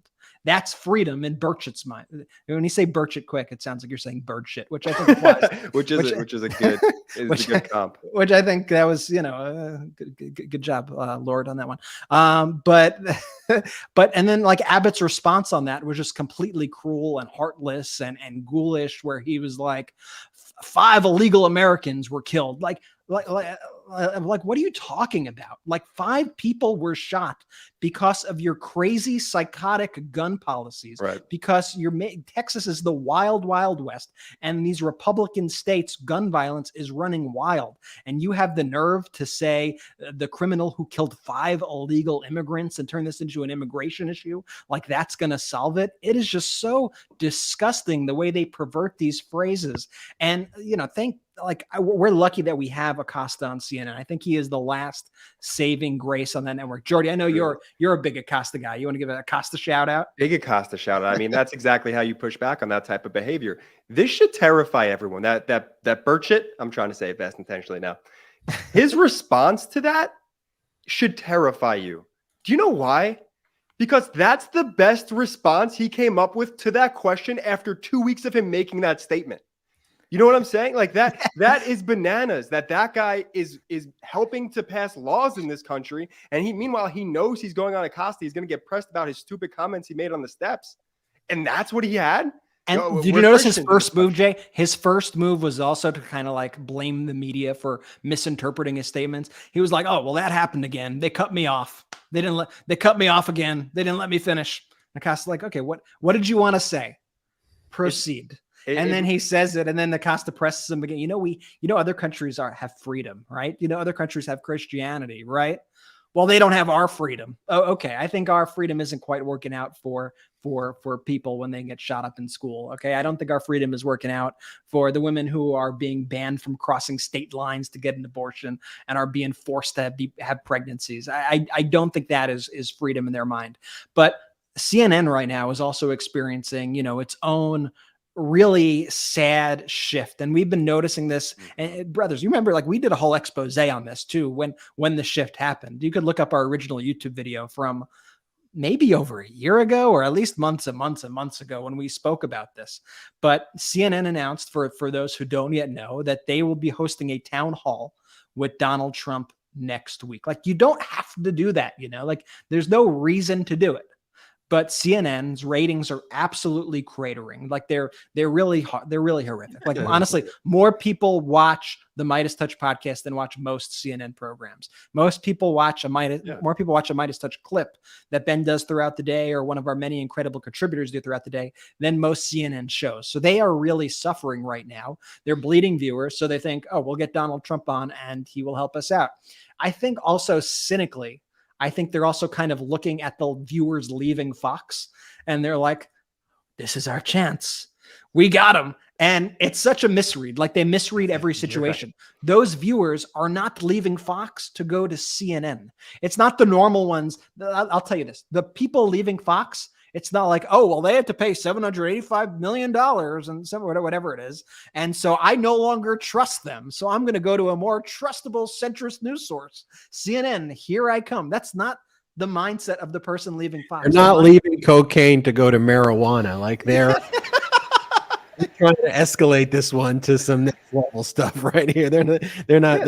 That's freedom in Burchett's mind. When you say Burchett quick, it sounds like you're saying bird shit, which I think was. which is a good comp. Which I think that was, good job, Lord, on that one. But and then like Abbott's response on that was just completely cruel and heartless and ghoulish, where he was like, 5 illegal Americans were killed. Like, what are you talking about? Like 5 people were shot because of your crazy psychotic gun policies, right? Because Texas is the wild, wild west. And these Republican states, gun violence is running wild. And you have the nerve to say the criminal who killed 5 illegal immigrants and turn this into an immigration issue, like that's going to solve it. It is just so disgusting the way they pervert these phrases. And, we're lucky that we have Acosta on CNN. I think he is the last saving grace on that network. Jordy, I know you're a big Acosta guy. You want to give an Acosta shout out? Big Acosta shout out. I mean, that's exactly how you push back on that type of behavior. This should terrify everyone. That Burchett, I'm trying to say it best intentionally now. His response to that should terrify you. Do you know why? Because that's the best response he came up with to that question after 2 weeks of him making that statement. You know what I'm saying? Like that is bananas. That guy is helping to pass laws in this country. And meanwhile, he knows he's going on Acosta. He's going to get pressed about his stupid comments he made on the steps. And that's what he had. And did you notice his first move, Jay? His first move was also to kind of like blame the media for misinterpreting his statements. He was like, "Oh, well, that happened again. They cut me off. They cut me off again. They didn't let me finish." Acosta's like, "Okay, what did you want to say? Proceed." And then he says it, and then Acosta presses him again. Other countries have freedom, right? Other countries have Christianity, right? Well, they don't have our freedom. Oh, okay. I think our freedom isn't quite working out for people when they get shot up in school. Okay. I don't think our freedom is working out for the women who are being banned from crossing state lines to get an abortion and are being forced to have pregnancies. I don't think that is freedom in their mind. But CNN right now is also experiencing, its own really sad shift. And we've been noticing this. And brothers, you remember, like we did a whole expose on this too, when the shift happened. You could look up our original YouTube video from maybe over a year ago, or at least months and months and months ago when we spoke about this. But CNN announced, for those who don't yet know, that they will be hosting a town hall with Donald Trump next week. Like you don't have to do that, like there's no reason to do it. But CNN's ratings are absolutely cratering. Like they're really horrific. Like honestly, more people watch the MeidasTouch podcast than watch most CNN programs. More people watch a MeidasTouch clip that Ben does throughout the day, or one of our many incredible contributors do throughout the day, than most CNN shows. So they are really suffering right now. They're bleeding viewers. So they think, oh, we'll get Donald Trump on and he will help us out. I think also cynically, I think they're also kind of looking at the viewers leaving Fox, and they're like, this is our chance. We got him. And it's such a misread. Like they misread every situation. Those viewers are not leaving Fox to go to CNN. It's not the normal ones. I'll tell you this. The people leaving Fox, It's not like, oh, well, they had to pay $785 million and whatever it is. And so I no longer trust them. So I'm going to go to a more trustable centrist news source, CNN. Here I come. That's not the mindset of the person leaving Fox. They're not leaving cocaine to go to marijuana. Like they're trying to escalate this one to some next level stuff right here. They're not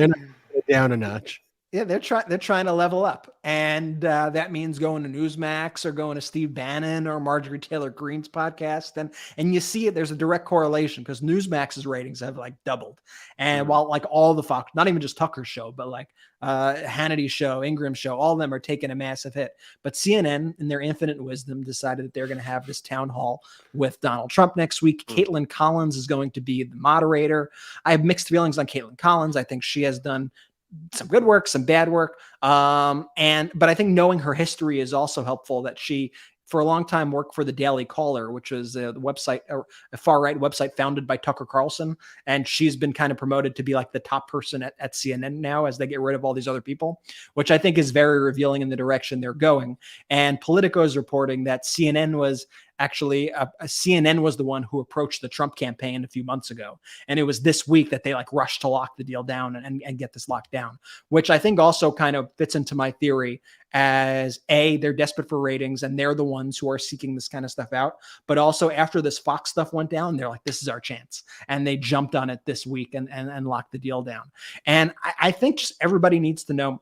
down a notch. Yeah, they're trying to level up, and that means going to Newsmax or going to Steve Bannon or Marjorie Taylor Greene's podcast, and you see it. There's a direct correlation because Newsmax's ratings have like doubled, and while like all the Fox, not even just Tucker's show, but like Hannity's show, Ingram's show, all of them are taking a massive hit. But CNN, in their infinite wisdom, decided that they're going to have this town hall with Donald Trump next week. Caitlin Collins is going to be the moderator. I have mixed feelings on Caitlin Collins. I think she has done some good work, some bad work. But I think knowing her history is also helpful, that she, for a long time, worked for the Daily Caller, which was the website, or a far-right website founded by Tucker Carlson. And she's been kind of promoted to be like the top person at CNN now as they get rid of all these other people, which I think is very revealing in the direction they're going. And Politico is reporting that CNN was actually CNN was the one who approached the Trump campaign a few months ago. And it was this week that they like rushed to lock the deal down and get this locked down, which I think also kind of fits into my theory as they're desperate for ratings and they're the ones who are seeking this kind of stuff out. But also after this Fox stuff went down, they're like, this is our chance. And they jumped on it this week and locked the deal down. And I think just everybody needs to know,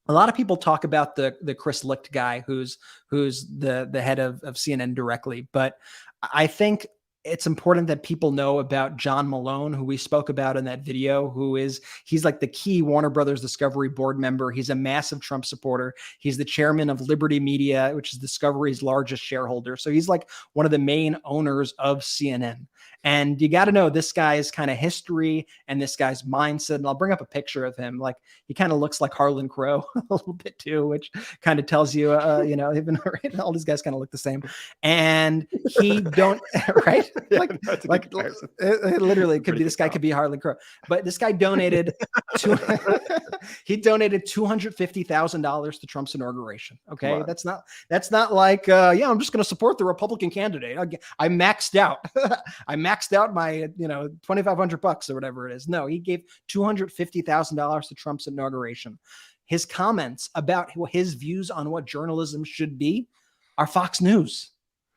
a lot of people talk about the Chris Licht guy who's the head of CNN directly, but I think it's important that people know about John Malone, who we spoke about in that video, he's like the key Warner Brothers Discovery board member. He's a massive Trump supporter. He's the chairman of Liberty Media, which is Discovery's largest shareholder. So he's like one of the main owners of CNN. And you got to know this guy's kind of history and this guy's mindset. And I'll bring up a picture of him. Like he kind of looks like Harlan Crow a little bit too, which kind of tells you, even all these guys kind of look the same. And he don't, right? Yeah, like literally it could be, this guy could be Harlan Crow, but this guy donated he donated $250,000 to Trump's inauguration. Okay. That's not like, I'm just going to support the Republican candidate. I maxed out. I maxed out my, $2,500 or whatever it is. No, he gave $250,000 to Trump's inauguration. His comments about his views on what journalism should be are Fox News.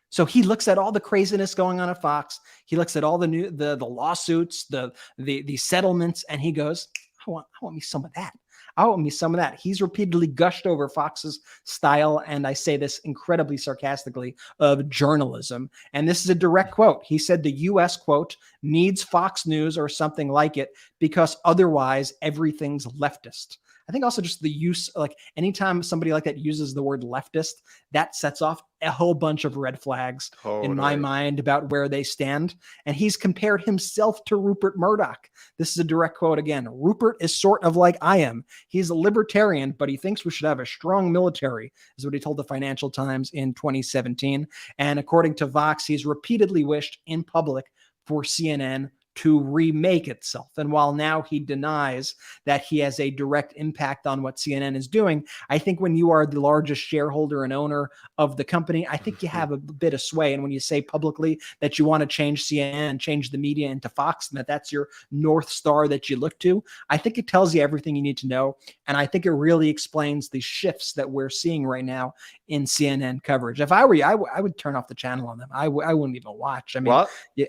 So he looks at all the craziness going on at Fox. He looks at all the lawsuits, the settlements, and he goes, I want me some of that. I want me some of that. He's repeatedly gushed over Fox's style, and I say this incredibly sarcastically, of journalism. And this is a direct quote. He said the U.S., quote, needs Fox News or something like it because otherwise everything's leftist. I think also just the use, like anytime somebody like that uses the word leftist, that sets off a whole bunch of red flags in my mind about where they stand. And he's compared himself to Rupert Murdoch. This is a direct quote again. Rupert is sort of like I am. He's a libertarian, but he thinks we should have a strong military, is what he told the Financial Times in 2017. And according to Vox, he's repeatedly wished in public for CNN to remake itself. And while now he denies that he has a direct impact on what CNN is doing, I think when you are the largest shareholder and owner of the company, I think you have a bit of sway. And when you say publicly that you want to change CNN and change the media into Fox, and that's your North Star that you look to, I think it tells you everything you need to know. And I think it really explains the shifts that we're seeing right now in CNN coverage. If I were you, I would turn off the channel on them. I wouldn't even watch. I mean, yeah.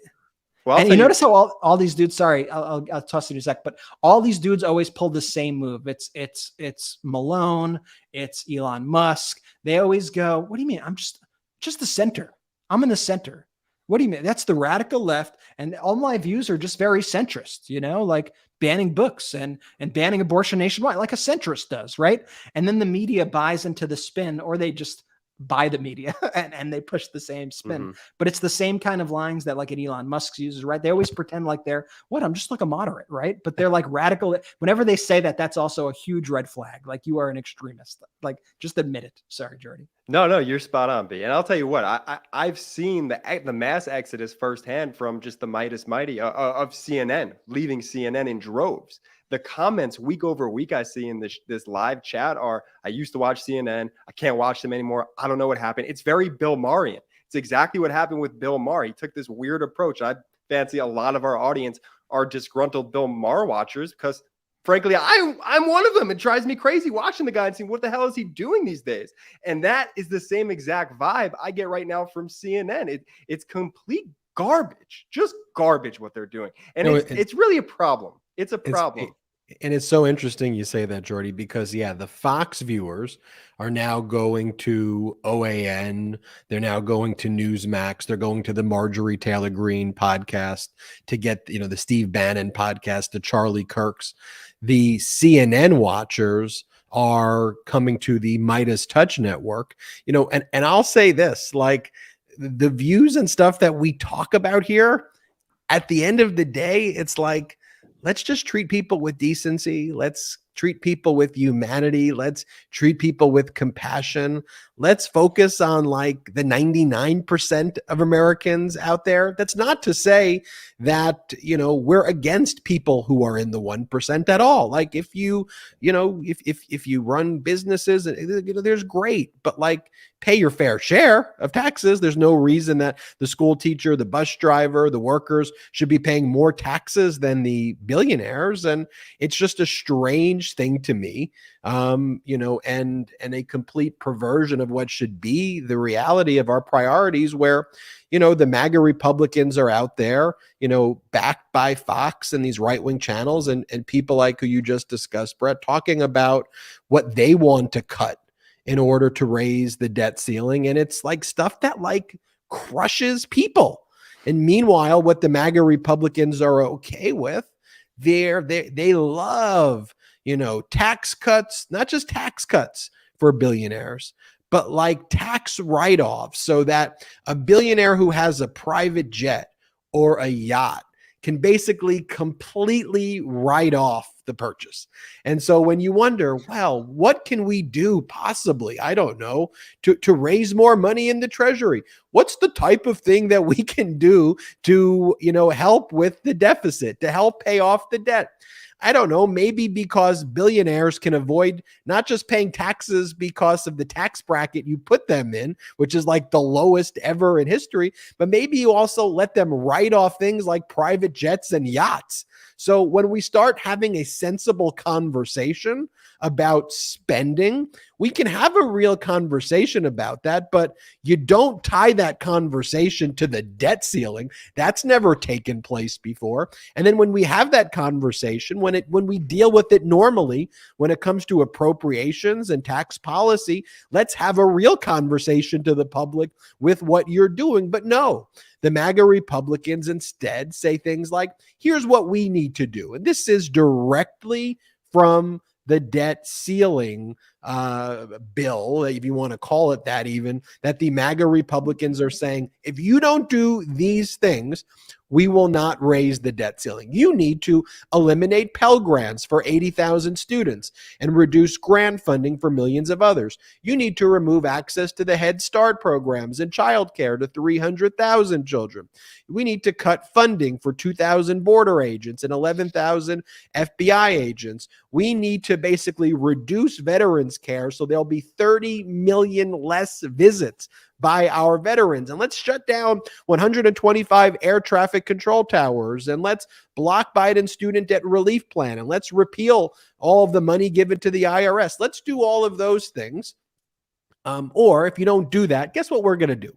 Well, and you notice how all these dudes, sorry, I'll toss it in a sec, but all these dudes always pull the same move. It's Malone, it's Elon Musk. They always go, what do you mean? I'm just the center. I'm in the center. What do you mean? That's the radical left. And all my views are just very centrist, like banning books and banning abortion nationwide, like a centrist does, right? And then the media buys into the spin, or they just by the media and they push the same spin, but it's the same kind of lines that like an Elon Musk uses, right? They always pretend like I'm just like a moderate, right? But they're like radical. Whenever they say that, that's also a huge red flag. Like you are an extremist, like just admit it. Sorry, Jordy. No, you're spot on, B. And I'll tell you what, I've seen the mass exodus firsthand from just the Mighty of CNN, leaving CNN in droves. The comments week over week I see in this live chat are, I used to watch CNN. I can't watch them anymore. I don't know what happened. It's very Bill Maher-ian. It's exactly what happened with Bill Maher. He took this weird approach. I fancy a lot of our audience are disgruntled Bill Maher watchers because, frankly, I'm one of them. It drives me crazy watching the guy and seeing what the hell is he doing these days. And that is the same exact vibe I get right now from CNN. It's complete garbage, just garbage what they're doing. And it's really a problem. It's a problem. And it's so interesting you say that, Jordy, because the Fox viewers are now going to OAN. They're now going to Newsmax. They're going to the Marjorie Taylor Greene podcast to get, the Steve Bannon podcast, the Charlie Kirk's. The CNN watchers are coming to the MeidasTouch network, and I'll say this, like the views and stuff that we talk about here, at the end of the day, it's like, let's just treat people with decency. Let's treat people with humanity. Let's treat people with compassion. Let's focus on like the 99% of Americans out there. That's not to say that, we're against people who are in the 1% at all. Like if you run businesses, there's great, but like pay your fair share of taxes. There's no reason that the school teacher, the bus driver, the workers should be paying more taxes than the billionaires. And it's just a strange thing to me, and a complete perversion of what should be the reality of our priorities, where, the MAGA Republicans are out there, backed by Fox and these right-wing channels and people like who you just discussed, Brett, talking about what they want to cut in order to raise the debt ceiling. And it's like stuff that like crushes people. And meanwhile, what the MAGA Republicans are okay with, they love, tax cuts, not just tax cuts for billionaires, but like tax write-offs, so that a billionaire who has a private jet or a yacht can basically completely write off the purchase. And so when you wonder, well, what can we do possibly, I don't know, to raise more money in the Treasury? What's the type of thing that we can do to, help with the deficit, to help pay off the debt? I don't know, maybe because billionaires can avoid not just paying taxes because of the tax bracket you put them in, which is like the lowest ever in history, but maybe you also let them write off things like private jets and yachts. So when we start having a sensible conversation about spending, we can have a real conversation about that, but you don't tie that conversation to the debt ceiling. That's never taken place before. And then when we have that conversation, when we deal with it normally, when it comes to appropriations and tax policy, let's have a real conversation to the public with what you're doing. But no, the MAGA Republicans instead say things like, here's what we need to do. And this is directly from the debt ceiling bill, if you want to call it that, even, that the MAGA Republicans are saying, if you don't do these things, we will not raise the debt ceiling. You need to eliminate Pell Grants for 80,000 students and reduce grant funding for millions of others. You need to remove access to the Head Start programs and childcare to 300,000 children. We need to cut funding for 2,000 border agents and 11,000 FBI agents. We need to basically reduce veterans care so there'll be 30 million less visits by our veterans. And let's shut down 125 air traffic control towers. And let's block Biden's student debt relief plan. And let's repeal all of the money given to the IRS. Let's do all of those things. Or if you don't do that, guess what we're going to do?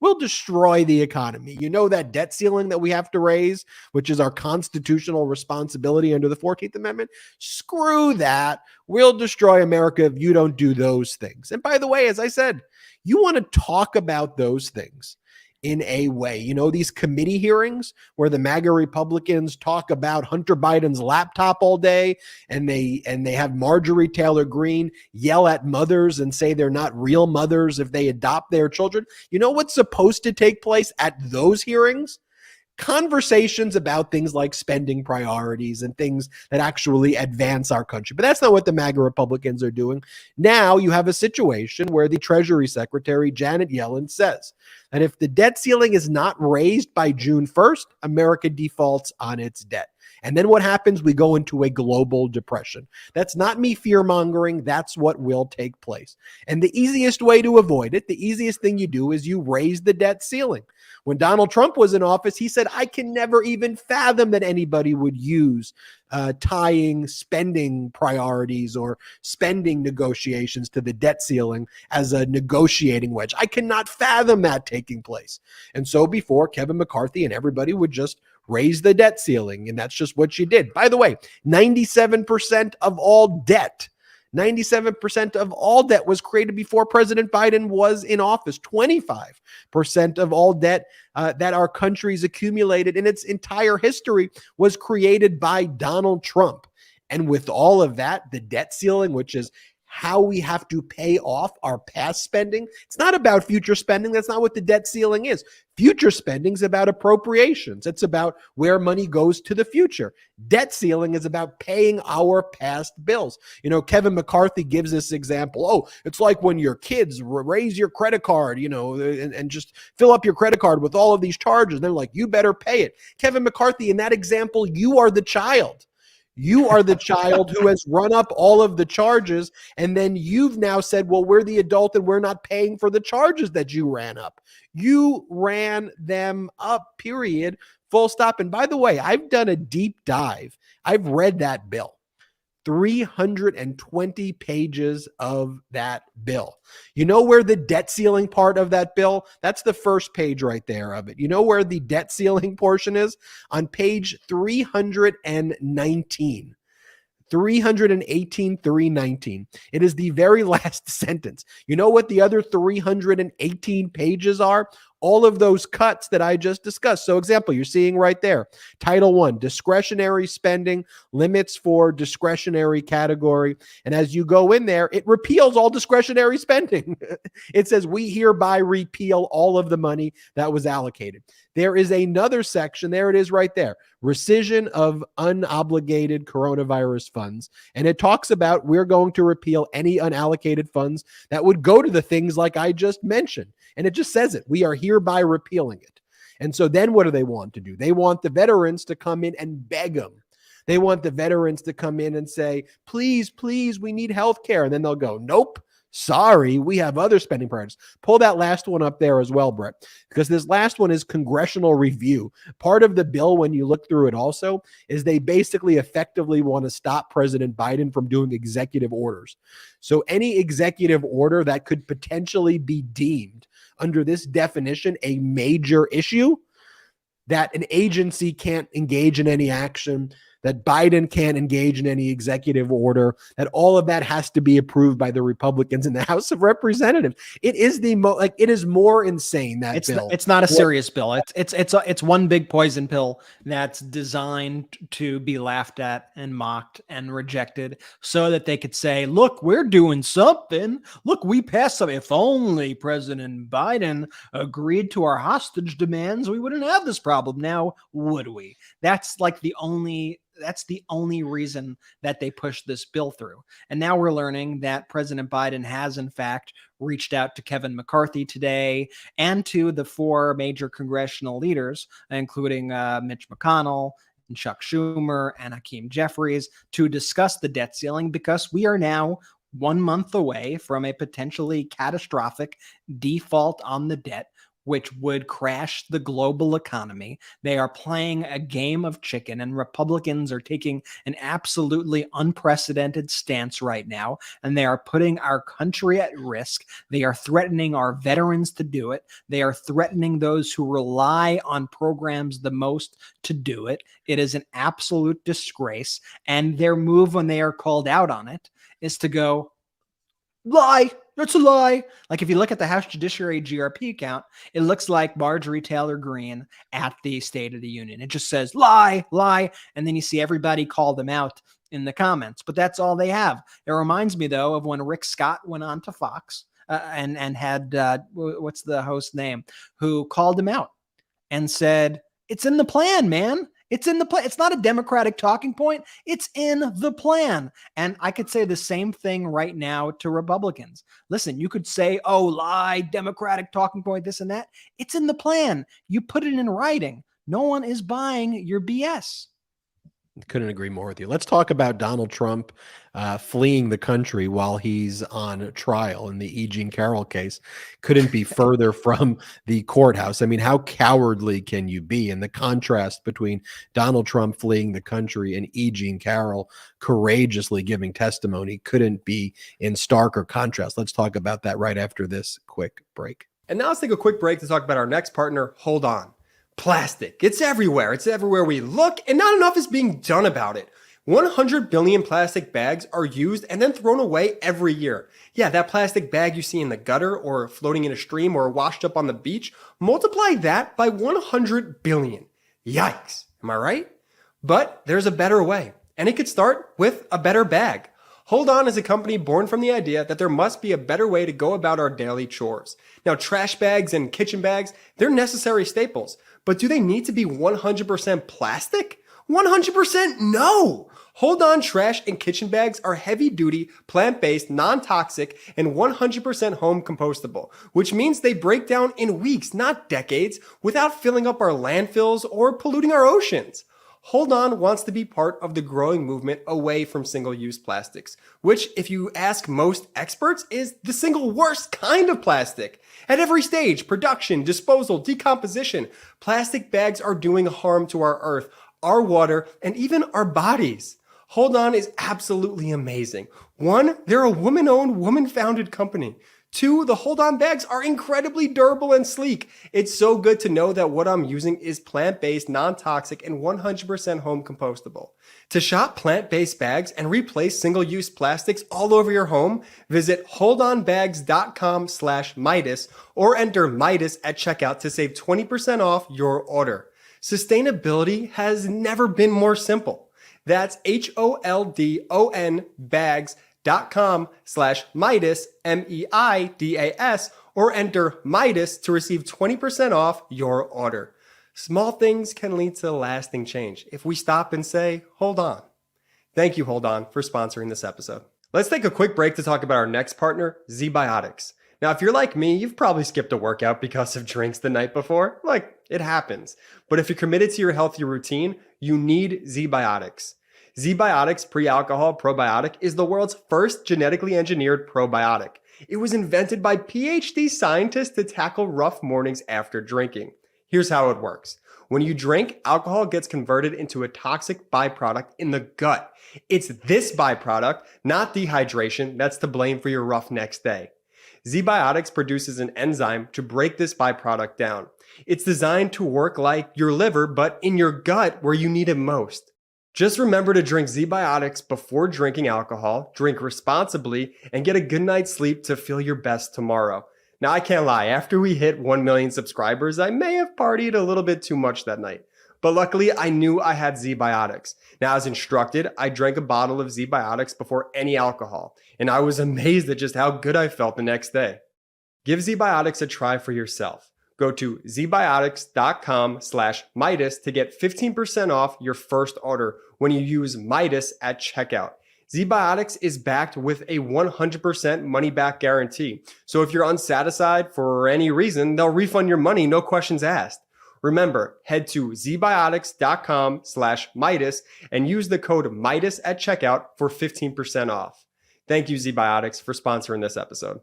We'll destroy the economy. That debt ceiling that we have to raise, which is our constitutional responsibility under the 14th Amendment? Screw that. We'll destroy America if you don't do those things. And by the way, as I said, you want to talk about those things in a way, these committee hearings where the MAGA Republicans talk about Hunter Biden's laptop all day, and they have Marjorie Taylor Greene yell at mothers and say they're not real mothers if they adopt their children. You know what's supposed to take place at those hearings? Conversations about things like spending priorities and things that actually advance our country. But that's not what the MAGA Republicans are doing. Now you have a situation where the Treasury Secretary, Janet Yellen, says that if the debt ceiling is not raised by June 1st, America defaults on its debt. And then what happens? We go into a global depression. That's not me fear-mongering. That's what will take place. And the easiest way to avoid it, the easiest thing you do is you raise the debt ceiling. When Donald Trump was in office, he said, I can never even fathom that anybody would use tying spending priorities or spending negotiations to the debt ceiling as a negotiating wedge. I cannot fathom that taking place. And so before, Kevin McCarthy and everybody would just raise the debt ceiling, and that's just what you did. By the way, 97% of all debt 97% of all debt was created before President Biden was in office. 25% of all debt that our country's accumulated in its entire history was created by Donald Trump. And with all of that, the debt ceiling, which is how we have to pay off our past spending. It's not about future spending. That's not what the debt ceiling is. Future spending is about appropriations. It's about where money goes to the future. Debt ceiling is about paying our past bills. You know, Kevin McCarthy gives this example. Oh, it's like when your kids raise your credit card, you know, and just fill up your credit card with all of these charges. And they're like, you better pay it. Kevin McCarthy, in that example, you are the child. You are the child who has run up all of the charges, and then you've now said, well, we're the adult and we're not paying for the charges that you ran up. You ran them up, period, full stop. And by the way, I've done a deep dive. I've read that bill. 320 pages of that bill. You know where the debt ceiling part of that bill? That's the first page right there of it. You know where the debt ceiling portion is? On page 319. 319. It is the very last sentence. You know what the other 318 pages are? All of those cuts that I just discussed. So example, you're seeing right there, Title I, discretionary spending, limits for discretionary category. And as you go in there, it repeals all discretionary spending. It says, we hereby repeal all of the money that was allocated. There is another section, there it is right there, rescission of unobligated coronavirus funds. And it talks about we're going to repeal any unallocated funds that would go to the things like I just mentioned. And it just says it. We are hereby repealing it. And so then what do they want to do? They want the veterans to come in and beg them. They want the veterans to come in and say, please, please, we need health care. And then they'll go, nope. Sorry, we have other spending priorities. Pull that last one up there as well, Brett, because this last one is congressional review. Part of the bill, when you look through it also, is they basically effectively want to stop President Biden from doing executive orders. So any executive order that could potentially be deemed under this definition a major issue, that an agency can't engage in any action, that Biden can't engage in any executive order, that all of that has to be approved by the Republicans in the House of Representatives. It is it is more insane, that bill. It's not a serious bill. It's one big poison pill that's designed to be laughed at and mocked and rejected so that they could say, look, we're doing something. Look, we passed something. If only President Biden agreed to our hostage demands, we wouldn't have this problem now, would we? That's the only reason that they pushed this bill through. And now we're learning that President Biden has, in fact, reached out to Kevin McCarthy today and to the four major congressional leaders, including Mitch McConnell, and Chuck Schumer, and Hakeem Jeffries, to discuss the debt ceiling, because we are now 1 month away from a potentially catastrophic default on the debt, which would crash the global economy. They are playing a game of chicken, and Republicans are taking an absolutely unprecedented stance right now, and they are putting our country at risk. They are threatening our veterans to do it. They are threatening those who rely on programs the most to do it. It is an absolute disgrace, and their move when they are called out on it is to go, lie. It's a lie. Like if you look at the House Judiciary GRP account, it looks like Marjorie Taylor Greene at the State of the Union. It just says lie, lie. And then you see everybody call them out in the comments, but that's all they have. It reminds me though of when Rick Scott went on to Fox and had, what's the host's name, who called him out and said, it's in the plan, man. It's in the plan. It's not a Democratic talking point. It's in the plan. And I could say the same thing right now to Republicans. Listen, you could say, oh, lie, Democratic talking point, this and that. It's in the plan. You put it in writing. No one is buying your BS. Couldn't agree more with you. Let's talk about Donald Trump fleeing the country while he's on trial in the E. Jean Carroll case. Couldn't be further from the courthouse. I mean, how cowardly can you be? And the contrast between Donald Trump fleeing the country and E. Jean Carroll courageously giving testimony couldn't be in starker contrast. Let's talk about that right after this quick break. And now let's take a quick break to talk about our next partner, Hold On. Plastic. It's everywhere. It's everywhere we look, and not enough is being done about it. 100 billion plastic bags are used and then thrown away every year. Yeah, that plastic bag you see in the gutter or floating in a stream or washed up on the beach, multiply that by 100 billion. Yikes. Am I right? But there's a better way, and it could start with a better bag. Hold On is a company born from the idea that there must be a better way to go about our daily chores. Now, trash bags and kitchen bags, they're necessary staples, but do they need to be 100% plastic? 100% no! Hold On trash and kitchen bags are heavy-duty, plant-based, non-toxic, and 100% home compostable, which means they break down in weeks, not decades, without filling up our landfills or polluting our oceans. Hold On wants to be part of the growing movement away from single-use plastics, which, if you ask most experts, is the single worst kind of plastic. At every stage, production, disposal, decomposition, plastic bags are doing harm to our earth, our water, and even our bodies. Hold On is absolutely amazing. 1, they're a woman-owned, woman-founded company. 2, the Hold On bags are incredibly durable and sleek. It's so good to know that what I'm using is plant-based, non-toxic, and 100% home compostable. To shop plant-based bags and replace single-use plastics all over your home, visit holdonbags.com/Meidas or enter Meidas at checkout to save 20% off your order. Sustainability has never been more simple. That's HOLDON bags.com/Meidas, MEIDAS, or enter Meidas to receive 20% off your order. Small things can lead to lasting change if we stop and say, hold on. Thank you, Hold On, for sponsoring this episode. Let's take a quick break to talk about our next partner, ZBiotics. Now, if you're like me, you've probably skipped a workout because of drinks the night before. Like, it happens. But if you're committed to your healthy routine, you need ZBiotics. ZBiotics Pre-Alcohol Probiotic is the world's first genetically engineered probiotic. It was invented by PhD scientists to tackle rough mornings after drinking. Here's how it works. When you drink, alcohol gets converted into a toxic byproduct in the gut. It's this byproduct, not dehydration, that's to blame for your rough next day. ZBiotics produces an enzyme to break this byproduct down. It's designed to work like your liver, but in your gut where you need it most. Just remember to drink ZBiotics before drinking alcohol, drink responsibly, and get a good night's sleep to feel your best tomorrow. Now, I can't lie, after we hit 1 million subscribers, I may have partied a little bit too much that night. But luckily, I knew I had ZBiotics. Now, as instructed, I drank a bottle of ZBiotics before any alcohol, and I was amazed at just how good I felt the next day. Give ZBiotics a try for yourself. Go to zbiotics.com/Meidas to get 15% off your first order when you use Meidas at checkout. ZBiotics is backed with a 100% money-back guarantee. So if you're unsatisfied for any reason, they'll refund your money, no questions asked. Remember, head to zbiotics.com/Meidas and use the code Meidas at checkout for 15% off. Thank you, ZBiotics, for sponsoring this episode.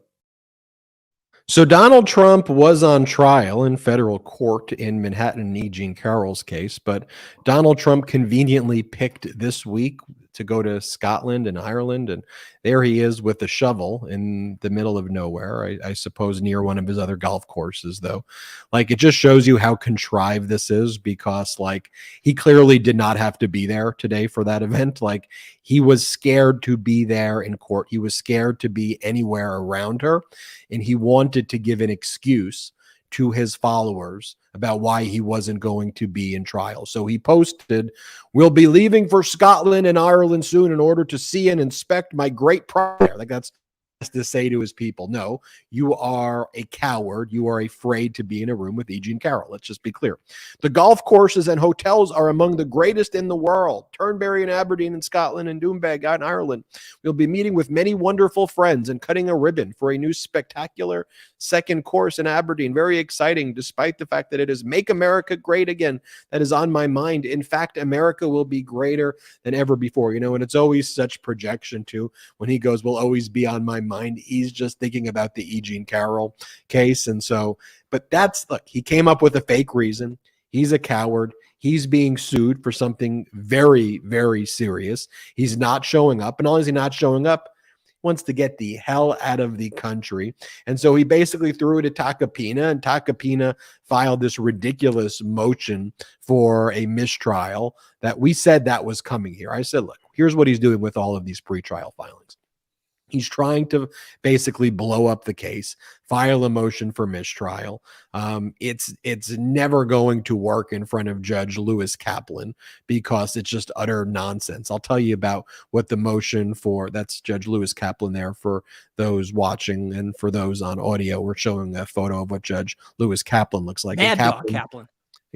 So Donald Trump was on trial in federal court in Manhattan in E. Jean Carroll's case, but Donald Trump conveniently picked this week to go to Scotland and Ireland, and there he is with a shovel in the middle of nowhere, I suppose near one of his other golf courses, though. Like, it just shows you how contrived this is, because like he clearly did not have to be there today for that event. Like, he was scared to be there in court. He was scared to be anywhere around her, and he wanted to give an excuse to his followers about why he wasn't going to be in trial. So he posted, "We'll be leaving for Scotland and Ireland soon in order to see and inspect my great prior." Like, that's to say to his people, no, you are a coward. You are afraid to be in a room with E. Jean Carroll. Let's just be clear. The golf courses and hotels are among the greatest in the world. Turnberry in Aberdeen in Scotland and Doonbeg out in Ireland. We'll be meeting with many wonderful friends and cutting a ribbon for a new spectacular second course in Aberdeen. Very exciting, despite the fact that it is Make America Great Again that is on my mind. In fact, America will be greater than ever before. And it's always such projection too. When he goes, will always be on my mind, he's just thinking about the E. Jean Carroll case. And so, but look, he came up with a fake reason. He's a coward. He's being sued for something very, very serious. He's not showing up. And all is he not showing up? Wants to get the hell out of the country. And so he basically threw it at Tacopina, and Tacopina filed this ridiculous motion for a mistrial that we said that was coming here. I said, look, here's what he's doing with all of these pretrial filings. He's trying to basically blow up the case, file a motion for mistrial. It's never going to work in front of Judge Lewis Kaplan because it's just utter nonsense. I'll tell you about what the motion for, that's Judge Lewis Kaplan there for those watching, and for those on audio, we're showing a photo of what Judge Lewis Kaplan looks like. Mad Dog Kaplan.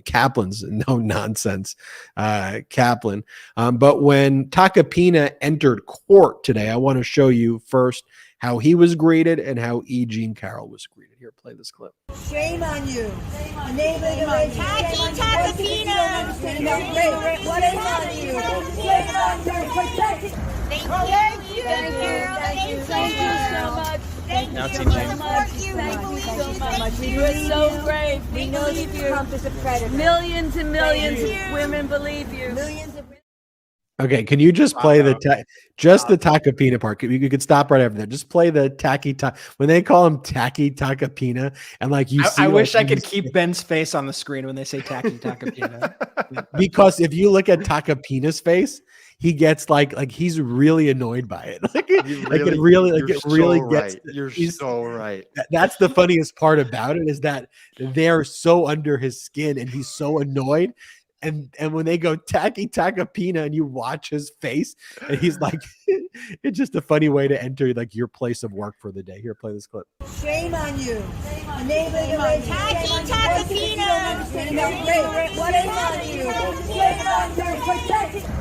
Kaplan's no nonsense Kaplan. But when Tacopina entered court today, I want to show you first how he was greeted and how E. Jean Carroll was greeted. Here, play this clip. Shame on you. Enabling a rape. Tacopina. What is on you? Shame on you. Thank you. Thank you so much. Thank you so much. Thank you so much. You are so brave. We believe you. Millions and millions of women believe you. Okay, can you just play the Tacopina part? You could stop right over there. Just play the when they call him Tacky Tacopina, and like you see. I wish I could keep Ben's face on the screen when they say Tacky Tacopina. Because if you look at Tacopina's face, he gets like he's really annoyed by it. It really gets. You're so right. That's the funniest part about it, is that they're so under his skin and he's so annoyed. And when they go Tacky Tacopina and you watch his face, and he's like, it's just a funny way to enter like your place of work for the day. Here, play this clip. Shame on you. Enabling a rape. Tacky Tacopina. What is on you? Shame on you.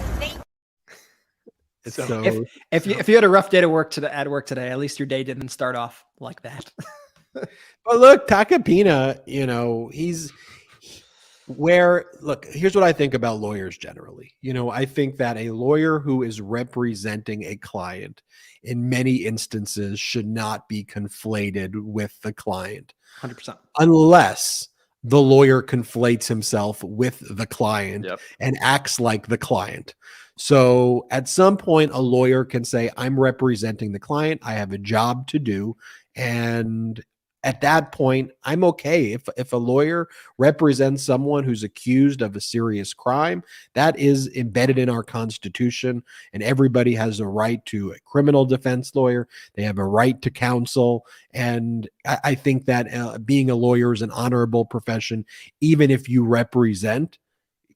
So if you had a rough day at work today, at least your day didn't start off like that. But look, Tacopina, here's what I think about lawyers generally. I think that a lawyer who is representing a client in many instances should not be conflated with the client. 100%. Unless the lawyer conflates himself with the client and acts like the client. So at some point, a lawyer can say, I'm representing the client. I have a job to do. And at that point, I'm okay. If a lawyer represents someone who's accused of a serious crime, that is embedded in our Constitution, and everybody has a right to a criminal defense lawyer. They have a right to counsel. And I think that being a lawyer is an honorable profession, even if you represent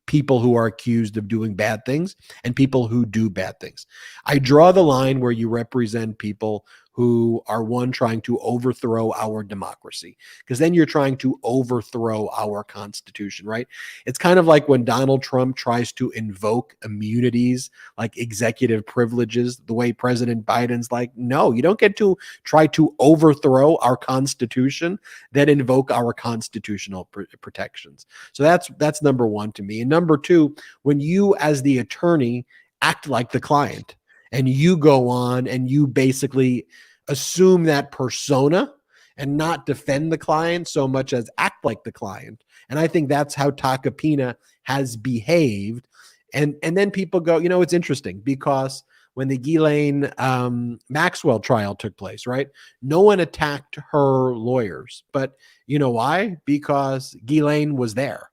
people who are accused of doing bad things and people who do bad things. I draw the line where you represent people who are trying to overthrow our democracy, because then you're trying to overthrow our Constitution, right? It's kind of like when Donald Trump tries to invoke immunities like executive privileges, the way President Biden's like, no, you don't get to try to overthrow our Constitution, then invoke our constitutional protections. So that's number one to me. And number two, when you as the attorney act like the client, and you go on and you basically assume that persona and not defend the client so much as act like the client. And I think that's how Tacopina has behaved. And then people go, it's interesting because when the Ghislaine Maxwell trial took place, right? No one attacked her lawyers. But you know why? Because Ghislaine was there.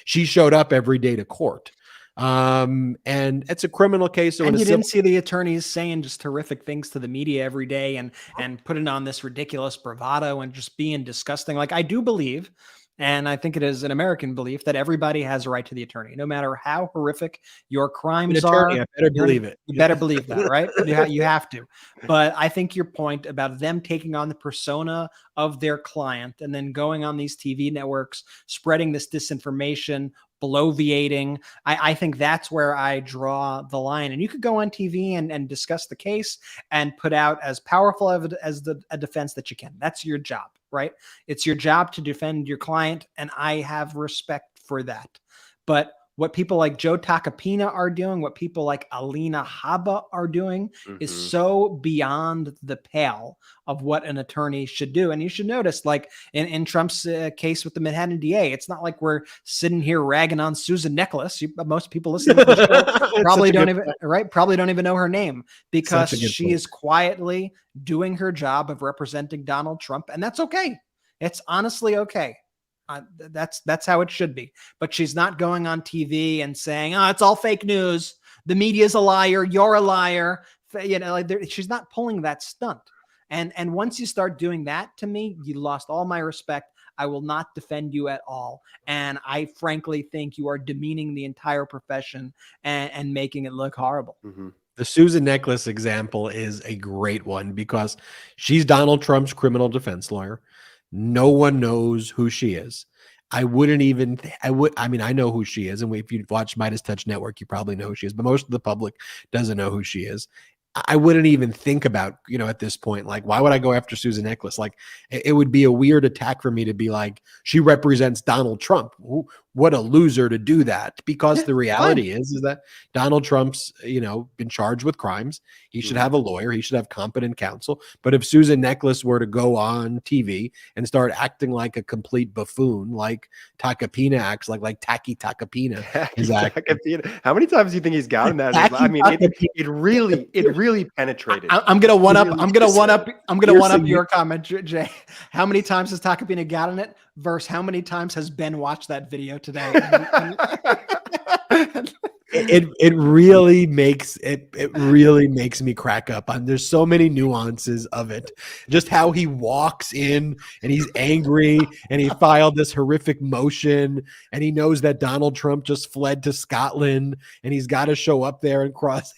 She showed up every day to court. And it's a criminal case. So and you didn't see the attorneys saying just terrific things to the media every day and putting on this ridiculous bravado and just being disgusting. Like, I do believe And I think it is an American belief that everybody has a right to the attorney, no matter how horrific your crimes attorney, are. I better believe it. You better believe that, right? You have to. But I think your point about them taking on the persona of their client and then going on these TV networks, spreading this disinformation, bloviating, I think that's where I draw the line. And you could go on TV and discuss the case and put out as powerful as a defense that you can. That's your job, right? It's your job to defend your client, and I have respect for that. But what people like Joe Tacopina are doing, what people like Alina Habba are doing is so beyond the pale of what an attorney should do. And you should notice, like in Trump's case with the Manhattan DA, it's not like we're sitting here ragging on Susan Nicholas. Most people listening to the show probably don't even know her name, because she is quietly doing her job of representing Donald Trump. And that's okay. It's honestly okay. That's how it should be. But she's not going on TV and saying, "Oh, it's all fake news. The media's a liar. You're a liar." She's not pulling that stunt. And once you start doing that, to me, you lost all my respect. I will not defend you at all. And I frankly think you are demeaning the entire profession and making it look horrible. The Susan Nicholas example is a great one because she's Donald Trump's criminal defense lawyer. No one knows who she is. I know who she is. And if you watch MeidasTouch Network, you probably know who she is, but most of the public doesn't know who she is. I wouldn't even think about, at this point, like, why would I go after Susan Nicholas? Like, it would be a weird attack for me to be like, she represents Donald Trump. What a loser to do that. Because the reality is that Donald Trump's, been charged with crimes. He should have a lawyer. He should have competent counsel. But if Susan Nicholas were to go on TV and start acting like a complete buffoon, like Tacopina acts, like Tacky Tacopina is acting. How many times do you think he's gotten that? I mean, it really penetrated. I'm gonna one up your comment, Jay. How many times has Tacopina gotten it versus how many times has Ben watched that video today? It really makes me crack up. There's so many nuances of it. Just how he walks in and he's angry and he filed this horrific motion and he knows that Donald Trump just fled to Scotland and he's got to show up there and cross.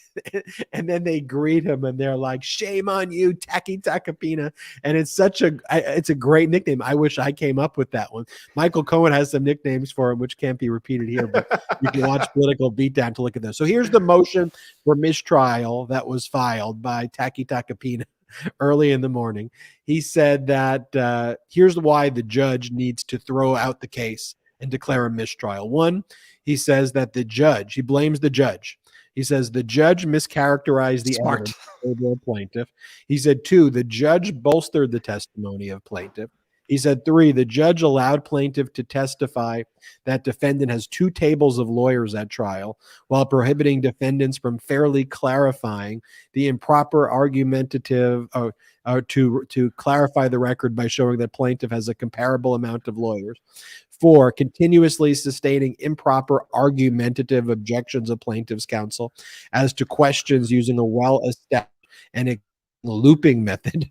And then they greet him and they're like, "Shame on you, Tacky Tacopina." And it's a great nickname. I wish I came up with that one. Michael Cohen has some nicknames for him, which can't be repeated here, but you can watch Political Beatdown to look at this. So here's the motion for mistrial that was filed by Tacky Tacopina early in the morning. He said that here's why the judge needs to throw out the case and declare a mistrial. One, he says that he blames the judge. He says the judge mischaracterized the evidence of the plaintiff. He said, 2, the judge bolstered the testimony of plaintiff. He said, 3, the judge allowed plaintiff to testify that defendant has 2 tables of lawyers at trial while prohibiting defendants from fairly clarifying the improper argumentative to clarify the record by showing that plaintiff has a comparable amount of lawyers. 4, continuously sustaining improper argumentative objections of plaintiff's counsel as to questions using a well-established and a looping method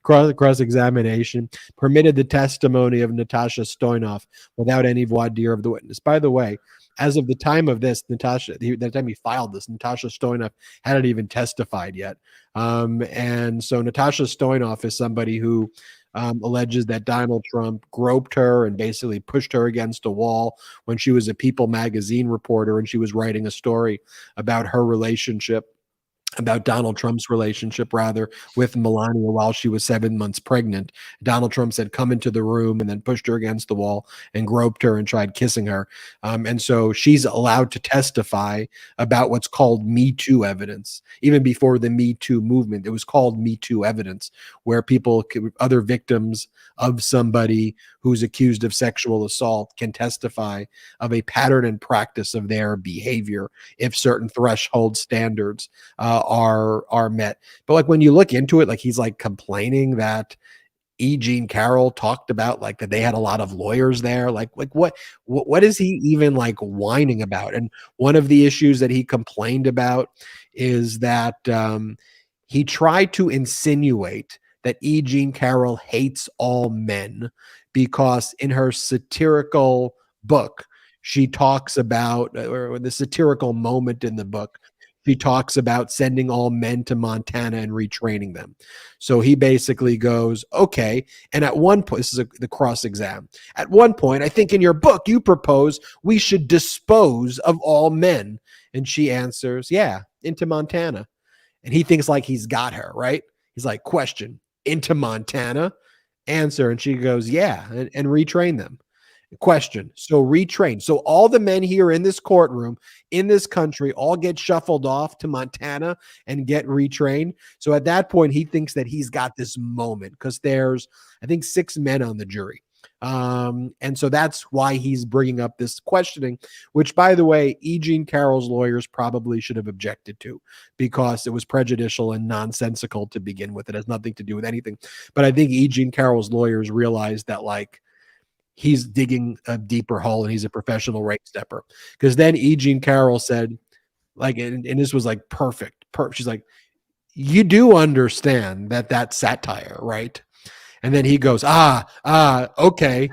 cross-examination, permitted the testimony of Natasha Stoynoff without any voir dire of the witness. By the way, as of the time of this, the time he filed this, Natasha Stoynoff hadn't even testified yet. And so Natasha Stoynoff is somebody who alleges that Donald Trump groped her and basically pushed her against a wall when she was a People magazine reporter and she was writing a story about her relationship, about Donald Trump's relationship, rather, with Melania while she was 7 months pregnant. Donald Trump said, "Come into the room," and then pushed her against the wall and groped her and tried kissing her. And so she's allowed to testify about what's called Me Too evidence. Even before the Me Too movement, it was called Me Too evidence, where other victims of somebody who's accused of sexual assault can testify of a pattern and practice of their behavior if certain threshold standards are met. But like when you look into it, like he's like complaining that Jean Carroll talked about like that they had a lot of lawyers there. Like what is he even like whining about? And one of the issues that he complained about is that he tried to insinuate that E. Jean Carroll hates all men because in her satirical book, she talks about, or the satirical moment in the book, she talks about sending all men to Montana and retraining them. So he basically goes, okay. And at one point, this is the cross exam. At one point, I think in your book, you propose we should dispose of all men. And she answers, yeah, into Montana. And he thinks like he's got her, right? He's like, question, into Montana? Answer. And she goes, yeah, and retrain them. Question. So retrain. So all the men here in this courtroom, in this country, all get shuffled off to Montana and get retrained. So at that point, he thinks that he's got this moment because there's, I think, 6 men on the jury. And so that's why he's bringing up this questioning, which, by the way, E. Jean Carroll's lawyers probably should have objected to because it was prejudicial and nonsensical to begin with. It has nothing to do with anything. But I think E. Jean Carroll's lawyers realized that, like, he's digging a deeper hole and he's a professional rake stepper. Because then E. Jean Carroll said, like, and this was like perfect. She's like, you do understand that that's satire, right? And then he goes, okay.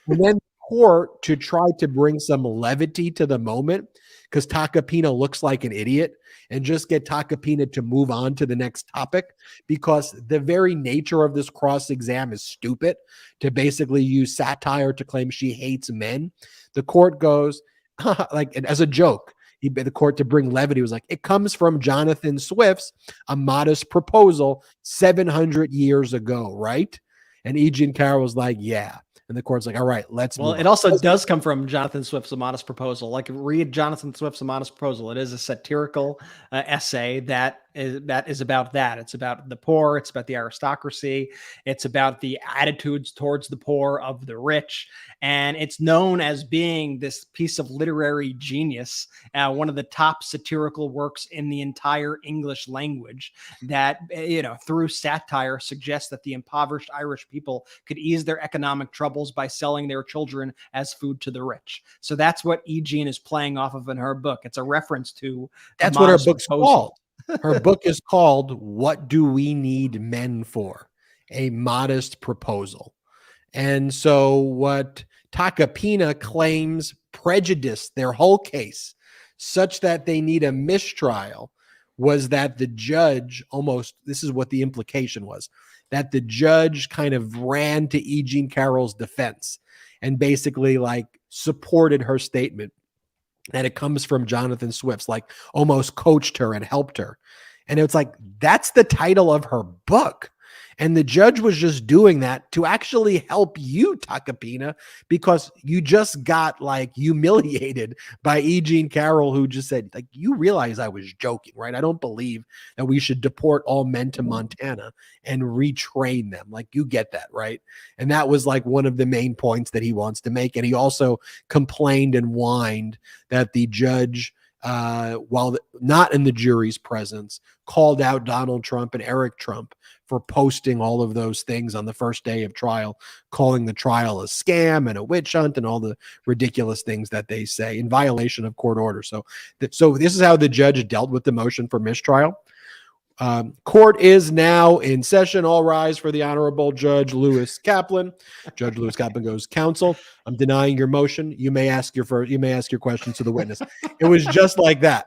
And then court, to try to bring some levity to the moment, because Tacopina looks like an idiot, and just get Tacopina to move on to the next topic, because the very nature of this cross exam is stupid, to basically use satire to claim she hates men. The court goes, like, as a joke, the court, to bring levity, was like, it comes from Jonathan Swift's A Modest Proposal 700 years ago, right? And E. Jean Carroll was like, yeah. And the court's like, all right, let's move on. It also does come from Jonathan Swift's A Modest Proposal. Like, read Jonathan Swift's A Modest Proposal. It is a satirical essay that is about that. It's about the poor. It's about the aristocracy. It's about the attitudes towards the poor of the rich. And it's known as being this piece of literary genius, one of the top satirical works in the entire English language that, through satire suggests that the impoverished Irish people could ease their economic troubles by selling their children as food to the rich. So that's what E. Jean is playing off of in her book. It's a reference to that's what her book's called. Her book is called What Do We Need Men For? A Modest Proposal. And so what Tacopina claims prejudiced their whole case such that they need a mistrial was that the judge this is what the implication was, that the judge kind of ran to E. Jean Carroll's defense and basically, like, supported her statement. And it comes from Jonathan Swift's, like, almost coached her and helped her. And it's like, that's the title of her book. And the judge was just doing that to actually help you, Tacopina, because you just got, like, humiliated by E. Jean Carroll, who just said, like, you realize I was joking, right? I don't believe that we should deport all men to Montana and retrain them. Like, you get that, right? And that was, like, one of the main points that he wants to make. And he also complained and whined that the judge, while not in the jury's presence, called out Donald Trump and Eric Trump for posting all of those things on the first day of trial, calling the trial a scam and a witch hunt and all the ridiculous things that they say in violation of court order. So this is how the judge dealt with the motion for mistrial. Court is now in session. All rise for the Honorable Judge Lewis Kaplan. Judge Lewis Kaplan goes, counsel, I'm denying your motion. You may ask your questions to the witness. It was just like that.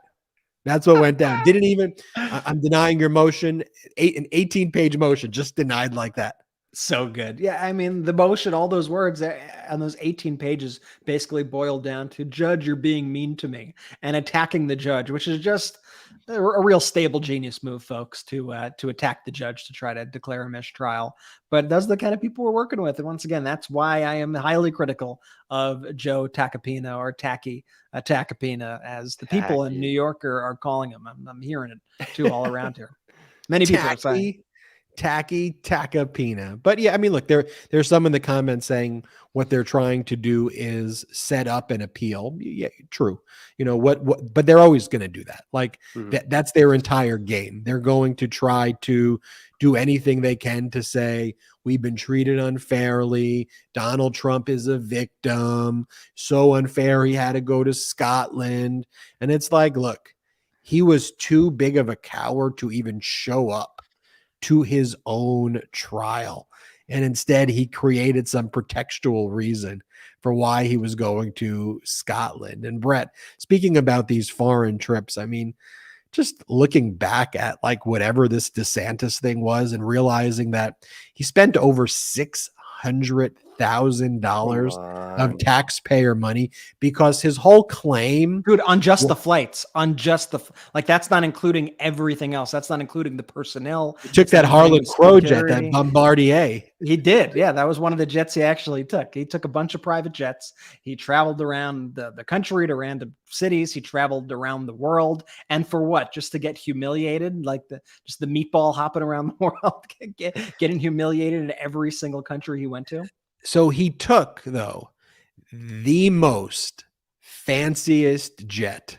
That's what went down. Didn't even, I'm denying your motion. An 18-page motion, just denied like that. So good. Yeah, I mean, the motion, all those words on those 18 pages basically boiled down to, Judge, you're being mean to me, and attacking the judge, which is just a real stable genius move, folks, to attack the judge to try to declare a mistrial. But those are the kind of people we're working with. And once again, that's why I am highly critical of Joe Tacopina, or Tacopina, as the people in New York are calling him. I'm hearing it too all around here. Many people are saying Tacopina. But yeah, I mean, look, there's some in the comments saying what they're trying to do is set up an appeal. Yeah, true. But they're always going to do that. Like, that's their entire game. They're going to try to do anything they can to say, we've been treated unfairly. Donald Trump is a victim. So unfair, he had to go to Scotland. And it's like, look, he was too big of a coward to even show up to his own trial. And instead, he created some pretextual reason for why he was going to Scotland. And Brett, speaking about these foreign trips, I mean, just looking back at like whatever this DeSantis thing was and realizing that he spent over $600,000 of taxpayer money because his whole claim, dude, on just the flights, like that's not including everything else. That's not including the personnel. He took that Harlan Crow jet, that Bombardier. He did. Yeah, that was one of the jets he actually took. He took a bunch of private jets. He traveled around the country to random cities. He traveled around the world. And for what? Just to get humiliated? Like just the meatball hopping around the world, getting humiliated in every single country he went to. So he took, though, the most fanciest jet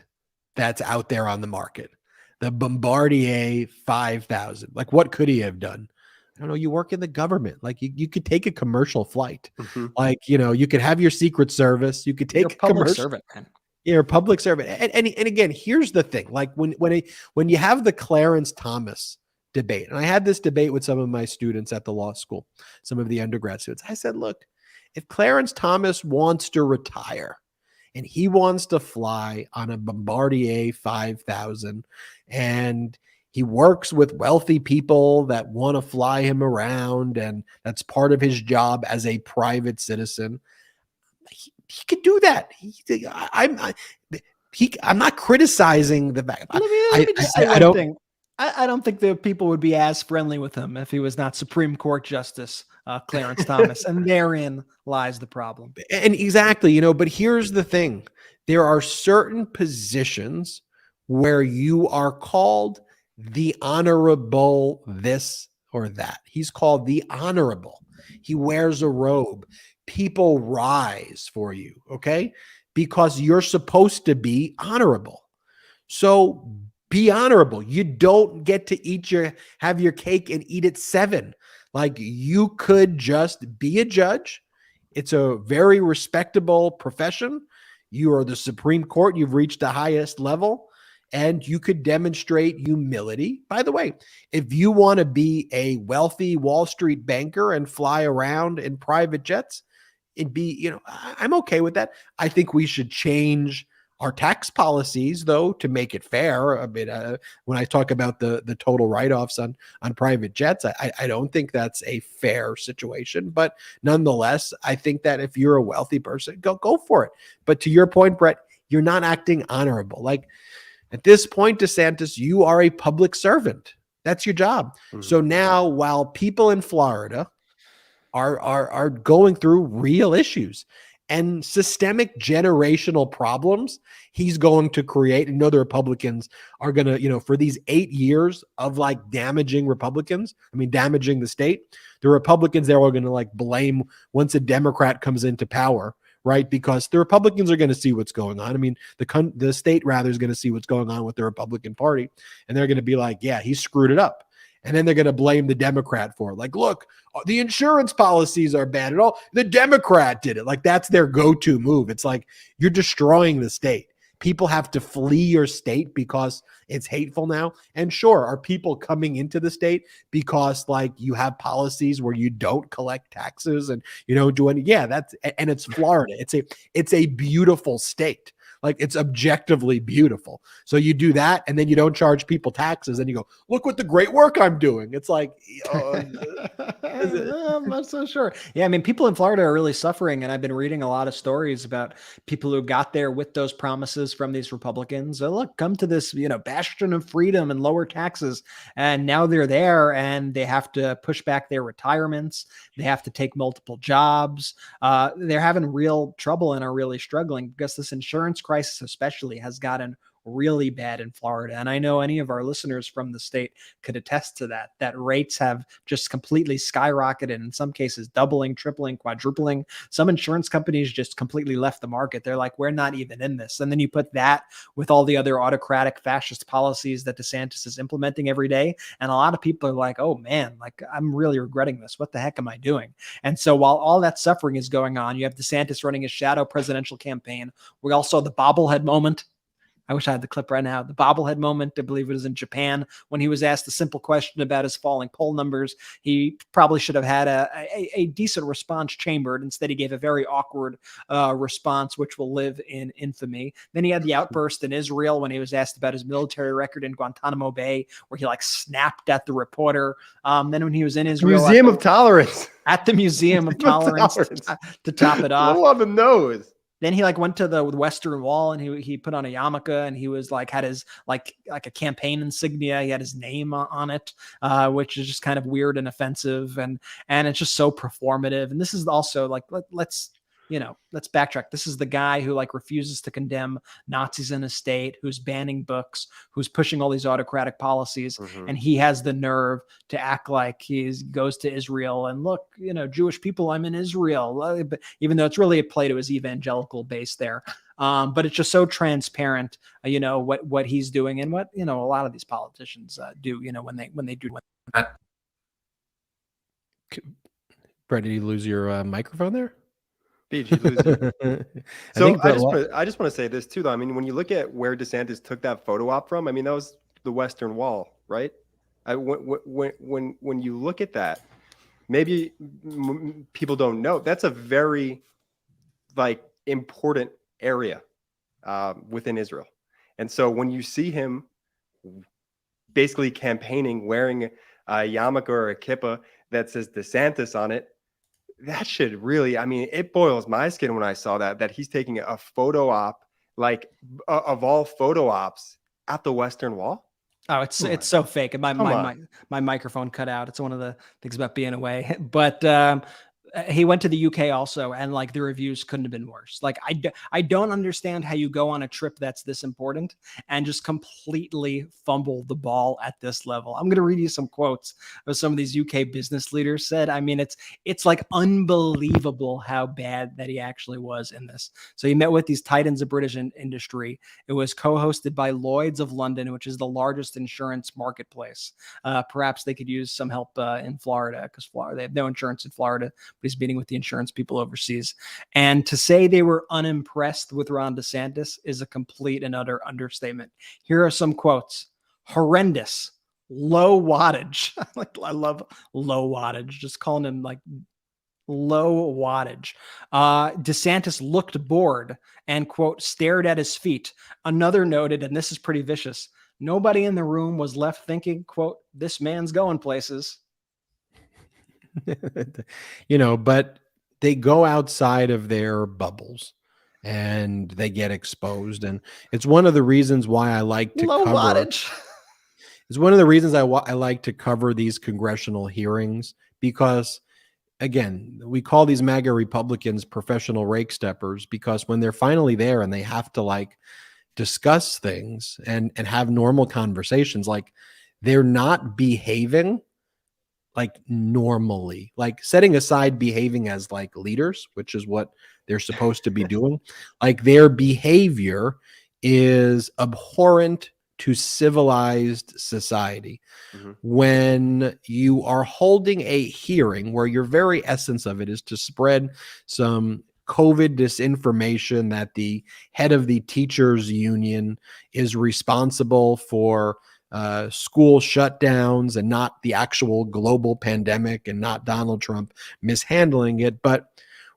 that's out there on the market, the Bombardier 5000. Like, what could he have done? I don't know. You work in the government. Like, you could take a commercial flight. Like, you could have your Secret Service. You could take a public servant, man. You're a public servant. And again, here's the thing. Like, when you have the Clarence Thomas debate, and I had this debate with some of my students at the law school, some of the undergrad students. I said, look, if Clarence Thomas wants to retire and he wants to fly on a Bombardier 5000 and he works with wealthy people that want to fly him around and that's part of his job as a private citizen, he could do that. I'm not criticizing the fact. Let me just say one thing. I don't think the people would be as friendly with him if he was not Supreme Court Justice Clarence Thomas. And therein lies the problem. And exactly, but here's the thing. There are certain positions where you are called the honorable this or that. He's called the honorable. He wears a robe. People rise for you, okay? Because you're supposed to be honorable. So be honorable. You don't get to have your cake and eat it 7. Like, you could just be a judge. It's a very respectable profession. You are the Supreme Court. You've reached the highest level and you could demonstrate humility. By the way, if you want to be a wealthy Wall Street banker and fly around in private jets, I'm okay with that. I think we should change our tax policies, though, to make it fair. I mean, when I talk about the total write-offs on private jets, I don't think that's a fair situation. But nonetheless, I think that if you're a wealthy person, go for it. But to your point, Brett, you're not acting honorable. Like, at this point, DeSantis, you are a public servant. That's your job. So now, while people in Florida are going through real issues and systemic generational problems, he's going to create. The Republicans are going to, for these 8 years of like damaging the state, the Republicans, they're all going to like blame once a Democrat comes into power, right? Because the Republicans are going to see what's going on. I mean, the state rather is going to see what's going on with the Republican Party, and they're going to be like, yeah, he screwed it up. And then they're going to blame the Democrat for it. Like, look, the insurance policies are bad at all. The Democrat did it. Like, that's their go-to move. It's like, you're destroying the state. People have to flee your state because it's hateful now. And sure, are people coming into the state because like you have policies where you don't collect taxes and you don't do any? Yeah, and it's Florida. It's a beautiful state. Like, it's objectively beautiful. So you do that, and then you don't charge people taxes, and you go, look what the great work I'm doing. It's like, I'm not so sure. Yeah, I mean, people in Florida are really suffering, and I've been reading a lot of stories about people who got there with those promises from these Republicans. Look, come to this, bastion of freedom and lower taxes, and now they're there, and they have to push back their retirements. They have to take multiple jobs. They're having real trouble and are really struggling because this insurance crisis especially has gotten really bad in Florida. And I know any of our listeners from the state could attest to that rates have just completely skyrocketed, in some cases doubling, tripling, quadrupling. Some insurance companies just completely left the market. They're like, we're not even in this. And then you put that with all the other autocratic fascist policies that DeSantis is implementing every day. And a lot of people are like, oh man, like, I'm really regretting this. What the heck am I doing? And so while all that suffering is going on, you have DeSantis running his shadow presidential campaign. We also the bobblehead moment. I wish I had the clip right now. The bobblehead moment, I believe it was in Japan, when he was asked a simple question about his falling poll numbers. He probably should have had a decent response chambered. Instead, he gave a very awkward response, which will live in infamy. Then he had the outburst in Israel when he was asked about his military record in Guantanamo Bay, where he like snapped at the reporter. Then when he was in Israel, Museum of Tolerance. At the Museum of Tolerance to top it off. Little on the nose. Then he like went to the Western Wall and he put on a yarmulke and he was like had his like a campaign insignia. He had his name on it, which is just kind of weird and offensive, and it's just so performative. And this is also like let's backtrack. This is the guy who like refuses to condemn Nazis in his state, who's banning books, who's pushing all these autocratic policies. And he has the nerve to act like he goes to Israel and look, Jewish people, I'm in Israel. But even though it's really a play to his evangelical base there. But it's just so transparent, what he's doing and what, a lot of these politicians do, when they do that. Brett, did you lose your microphone there? So I just want to say this too, though. I mean, when you look at where DeSantis took that photo op from, I mean, that was the Western Wall, right? When you look at that, maybe people don't know that's a very important area within Israel. And so when you see him basically campaigning wearing a yarmulke or a kippah that says DeSantis on it, that should really, I mean, it boils my skin when I saw that he's taking a photo op, of all photo ops, at the Western Wall. Oh, it's so fake. And my microphone cut out. It's one of the things about being away. But he went to the UK also, and the reviews couldn't have been worse. I don't understand how you go on a trip that's this important and just completely fumble the ball at this level. I'm going to read you some quotes of some of these UK business leaders said. I mean, it's like unbelievable how bad that he actually was in this. So he met with these titans of British industry. It was co-hosted by Lloyd's of London, which is the largest insurance marketplace. Perhaps they could use some help in Florida, because they have no insurance in Florida. He's meeting with the insurance people overseas. And to say they were unimpressed with Ron DeSantis is a complete and utter understatement. Here are some quotes. Horrendous, low wattage. I love low wattage, just calling him low wattage. DeSantis looked bored and, quote, stared at his feet. Another noted, and this is pretty vicious, nobody in the room was left thinking, quote, this man's going places. But they go outside of their bubbles and they get exposed. And it's one of the reasons why I like to It's one of the reasons I like to cover these congressional hearings, because again, we call these MAGA Republicans professional rake steppers, because when they're finally there and they have to discuss things and have normal conversations, they're not behaving normally, setting aside behaving as leaders, which is what they're supposed to be doing. Their behavior is abhorrent to civilized society. When you are holding a hearing where your very essence of it is to spread some COVID disinformation that the head of the teachers union is responsible for school shutdowns and not the actual global pandemic and not Donald Trump mishandling it, but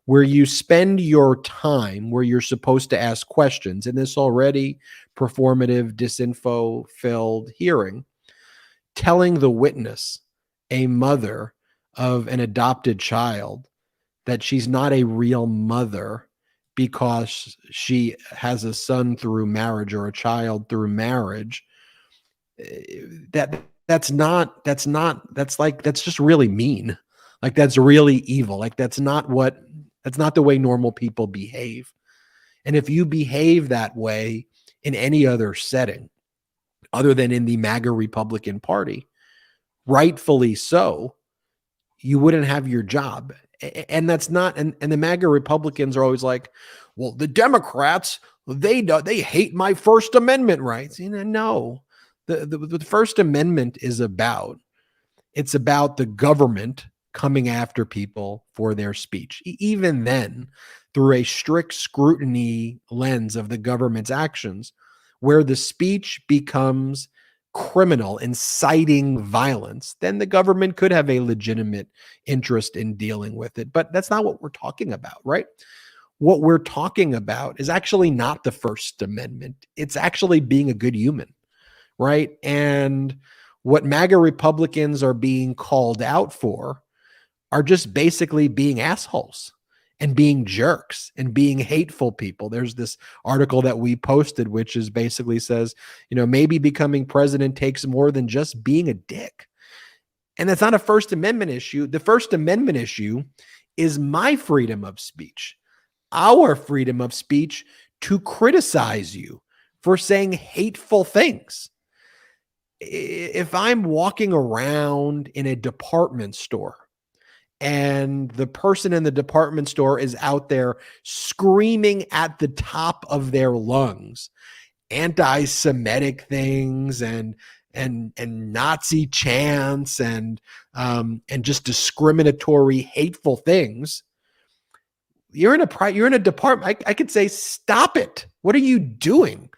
where you spend your time where you're supposed to ask questions in this already performative, disinfo-filled hearing, telling the witness, a mother of an adopted child, that she's not a real mother because she has a son through marriage or a child through marriage. That's just really mean. That's really evil. That's not the way normal people behave. And if you behave that way in any other setting other than in the MAGA Republican Party, rightfully so, you wouldn't have your job. And that's not, and the MAGA Republicans are always like, well, the Democrats, they hate my First Amendment rights. No. The First Amendment is about the government coming after people for their speech. Even then, through a strict scrutiny lens of the government's actions, where the speech becomes criminal, inciting violence, then the government could have a legitimate interest in dealing with it. But that's not what we're talking about, right? What we're talking about is actually not the First Amendment. It's actually being a good human, right? And what MAGA Republicans are being called out for are just basically being assholes and being jerks and being hateful people. There's this article that we posted, which is basically says, maybe becoming president takes more than just being a dick. And that's not a First Amendment issue. The First Amendment issue is my freedom of speech, our freedom of speech to criticize you for saying hateful things. If I'm walking around in a department store and the person in the department store is out there screaming at the top of their lungs anti-Semitic things and Nazi chants and just discriminatory, hateful things, you're in a department. I could say, stop it. What are you doing?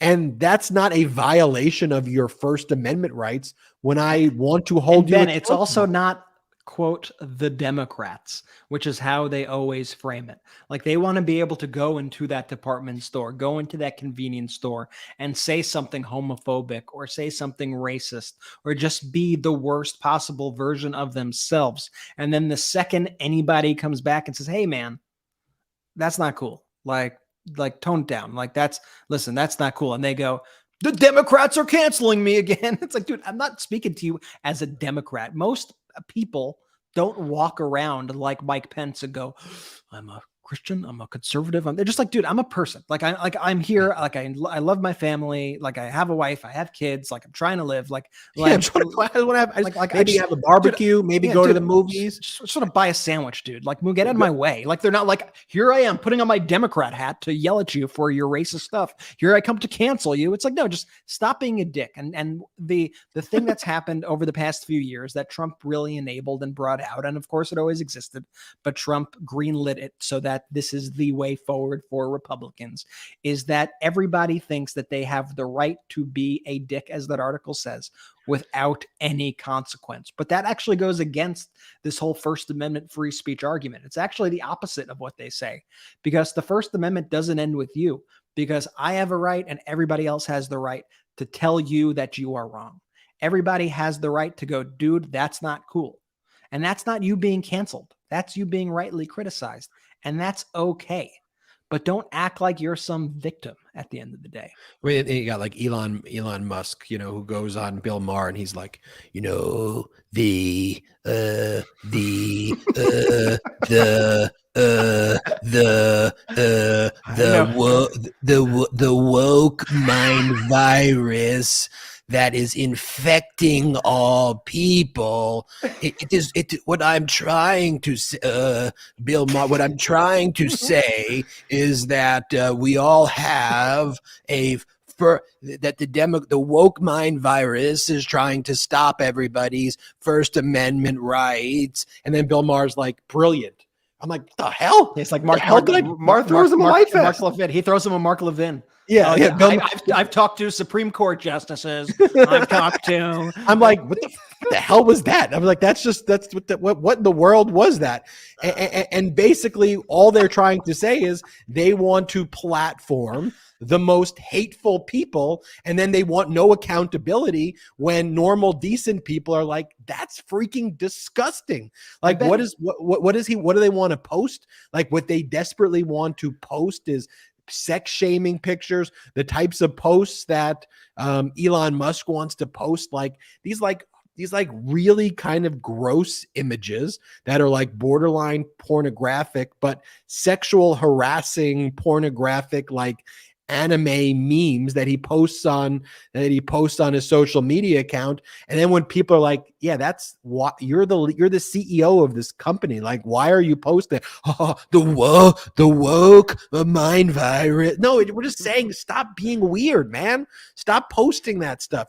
And that's not a violation of your First Amendment rights when I want to hold you. Ben, it's also not, quote, the Democrats, which is how they always frame it. Like, they want to be able to go into that department store, go into that convenience store and say something homophobic or say something racist or just be the worst possible version of themselves. And then the second anybody comes back and says, hey, man, that's not cool. Like tone it down. That's not cool. And they go, the Democrats are canceling me again. It's like, dude, I'm not speaking to you as a Democrat. Most people don't walk around like Mike Pence and go, I'm a Christian, I'm a conservative. They're just like, dude, I'm a person. I'm here. I love my family. Like, I have a wife, I have kids. Like, I'm trying to live. I just want to have a barbecue, dude, maybe go to the movies. Just want to buy a sandwich, dude. Like, get out of my way. Like, they're not like, here I am putting on my Democrat hat to yell at you for your racist stuff. Here I come to cancel you. It's like, no, just stop being a dick. And the thing that's happened over the past few years that Trump really enabled and brought out, and of course it always existed, but Trump greenlit it so that this is the way forward for Republicans, is that everybody thinks that they have the right to be a dick, as that article says, without any consequence. But that actually goes against this whole First Amendment free speech argument. It's actually the opposite of what they say, because the First Amendment doesn't end with you, because I have a right and everybody else has the right to tell you that you are wrong. Everybody has the right to go, dude, that's not cool. And that's not you being canceled. That's you being rightly criticized. And that's okay. But don't act like you're some victim at the end of the day. I mean, you got like Elon Musk, who goes on Bill Maher and he's like, the woke mind virus that is infecting all people. What I'm trying to say, Bill Maher, what I'm trying to say is that we all have that the woke mind virus is trying to stop everybody's First Amendment rights. And then Bill Maher's like, brilliant. I'm like, what the hell? It's like Mark throws him a light vest. Mark Levin. He throws him a Mark Levin. Yeah, I've talked to Supreme Court justices. I've talked to. I'm like, what the hell was that? I'm like, that's what in the world was that? And basically, all they're trying to say is they want to platform the most hateful people, and then they want no accountability when normal, decent people are like, that's freaking disgusting. Like, what do they want to post? Like, what they desperately want to post is sex shaming pictures, the types of posts that Elon Musk wants to post, like these really kind of gross images that are like borderline pornographic, but sexual harassing pornographic, like anime memes that he posts on his social media account. And then when people are like, yeah, that's what you're the CEO of this company, like, why are you posting the woke mind virus? No, we're just saying, stop being weird, man. Stop posting that stuff.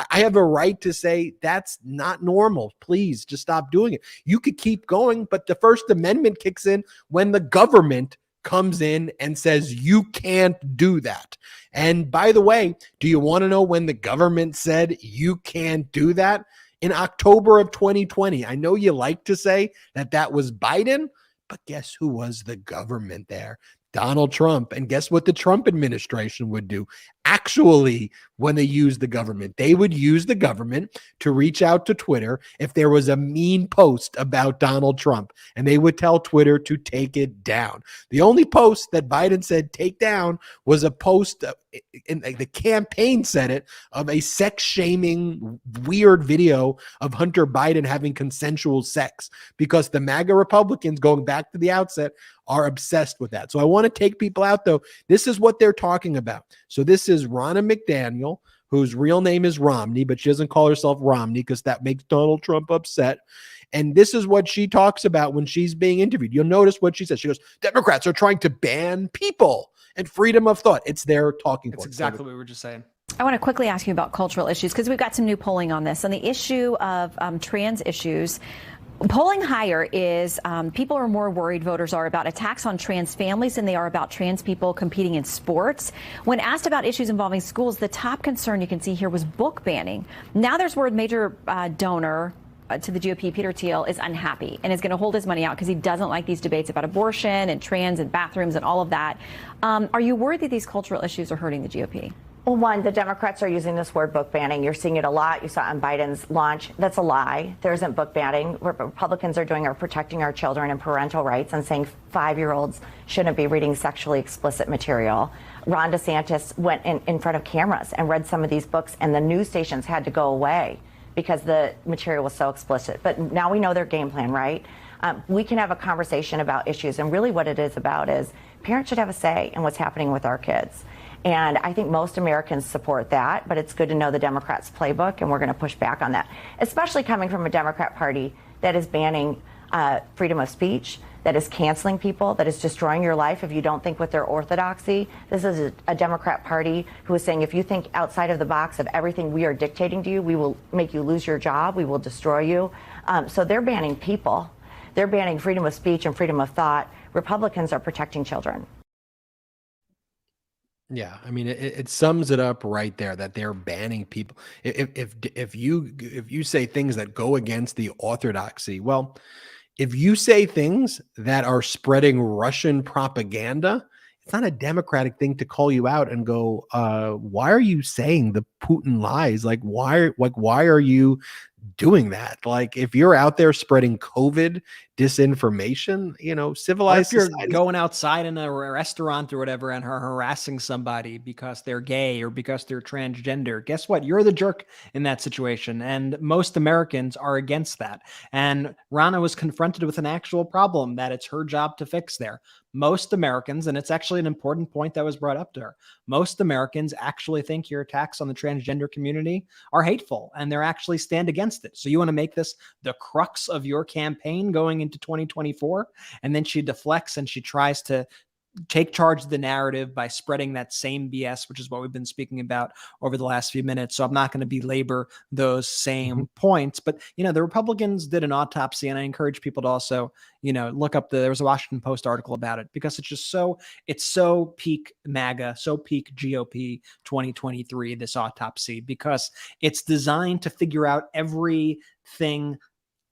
I have a right to say that's not normal. Please just stop doing it. You could keep going, but the First Amendment kicks in when the government comes in and says, you can't do that. And by the way, do you want to know when the government said you can't do that? In October of 2020. I know you like to say that that was Biden, but guess who was the government there? Donald Trump. And guess what the Trump administration would do? Actually, when they use the government, they would use the government to reach out to Twitter if there was a mean post about Donald Trump, and they would tell Twitter to take it down. The only post that Biden said take down was a post in the campaign said it, of a sex shaming weird video of Hunter Biden having consensual sex, because the MAGA Republicans, going back to the outset, are obsessed with that. So I want to take people out, though. This is what they're talking about. So this is Ronna McDaniel, whose real name is Romney, but she doesn't call herself Romney because that makes Donald Trump upset. And this is what she talks about when she's being interviewed. You'll notice what she says. She goes, Democrats are trying to ban people and freedom of thought. It's their talking point. It's exactly what we were just saying. I want to quickly ask you about cultural issues, because we've got some new polling on this. On the issue of trans issues, polling higher is people are more worried, voters are, about attacks on trans families than they are about trans people competing in sports. When asked about issues involving schools, the top concern you can see here was book banning. Now there's word major donor to the GOP, Peter Thiel, is unhappy and is going to hold his money out because he doesn't like these debates about abortion and trans and bathrooms and all of that. Are you worried that these cultural issues are hurting the GOP? Well, one, the Democrats are using this word book banning. You're seeing it a lot. You saw it on Biden's launch. That's a lie. There isn't book banning. What Republicans are doing are protecting our children and parental rights and saying 5-year-olds shouldn't be reading sexually explicit material. Ron DeSantis went in front of cameras and read some of these books, and the news stations had to go away because the material was so explicit. But now we know their game plan, right? We can have a conversation about issues, and really what it is about is parents should have a say in what's happening with our kids. And I think most Americans support that, but it's good to know the Democrats' playbook, and we're going to push back on that, especially coming from a Democrat Party that is banning freedom of speech, that is canceling people, that is destroying your life if you don't think with their orthodoxy. This is a Democrat Party who is saying if you think outside of the box of everything we are dictating to you, we will make you lose your job, we will destroy you. So they're banning people. They're banning freedom of speech and freedom of thought. Republicans are protecting children. Yeah, I mean, it sums it up right there that they're banning people. If you say things that go against the orthodoxy, well, if you say things that are spreading Russian propaganda, it's not a democratic thing to call you out and go, why are you saying the Putin lies? Like, why are you doing that? Like, if you're out there spreading COVID disinformation, civilized if you're society. going outside in a restaurant or whatever and harassing somebody because they're gay or because they're transgender, guess what? You're the jerk in that situation. And most Americans are against that. And Ronna was confronted with an actual problem that it's her job to fix there. Most Americans, and it's actually an important point that was brought up to her, most Americans actually think your attacks on the transgender community are hateful, and they're actually stand against it. So you want to make this the crux of your campaign going into 2024? And then she deflects and she tries to take charge of the narrative by spreading that same BS, which is what we've been speaking about over the last few minutes. So I'm not going to belabor those same points, but the Republicans did an autopsy, and I encourage people to also, look up there was a Washington Post article about it, because it's just it's so peak MAGA, so peak GOP 2023, this autopsy, because it's designed to figure out everything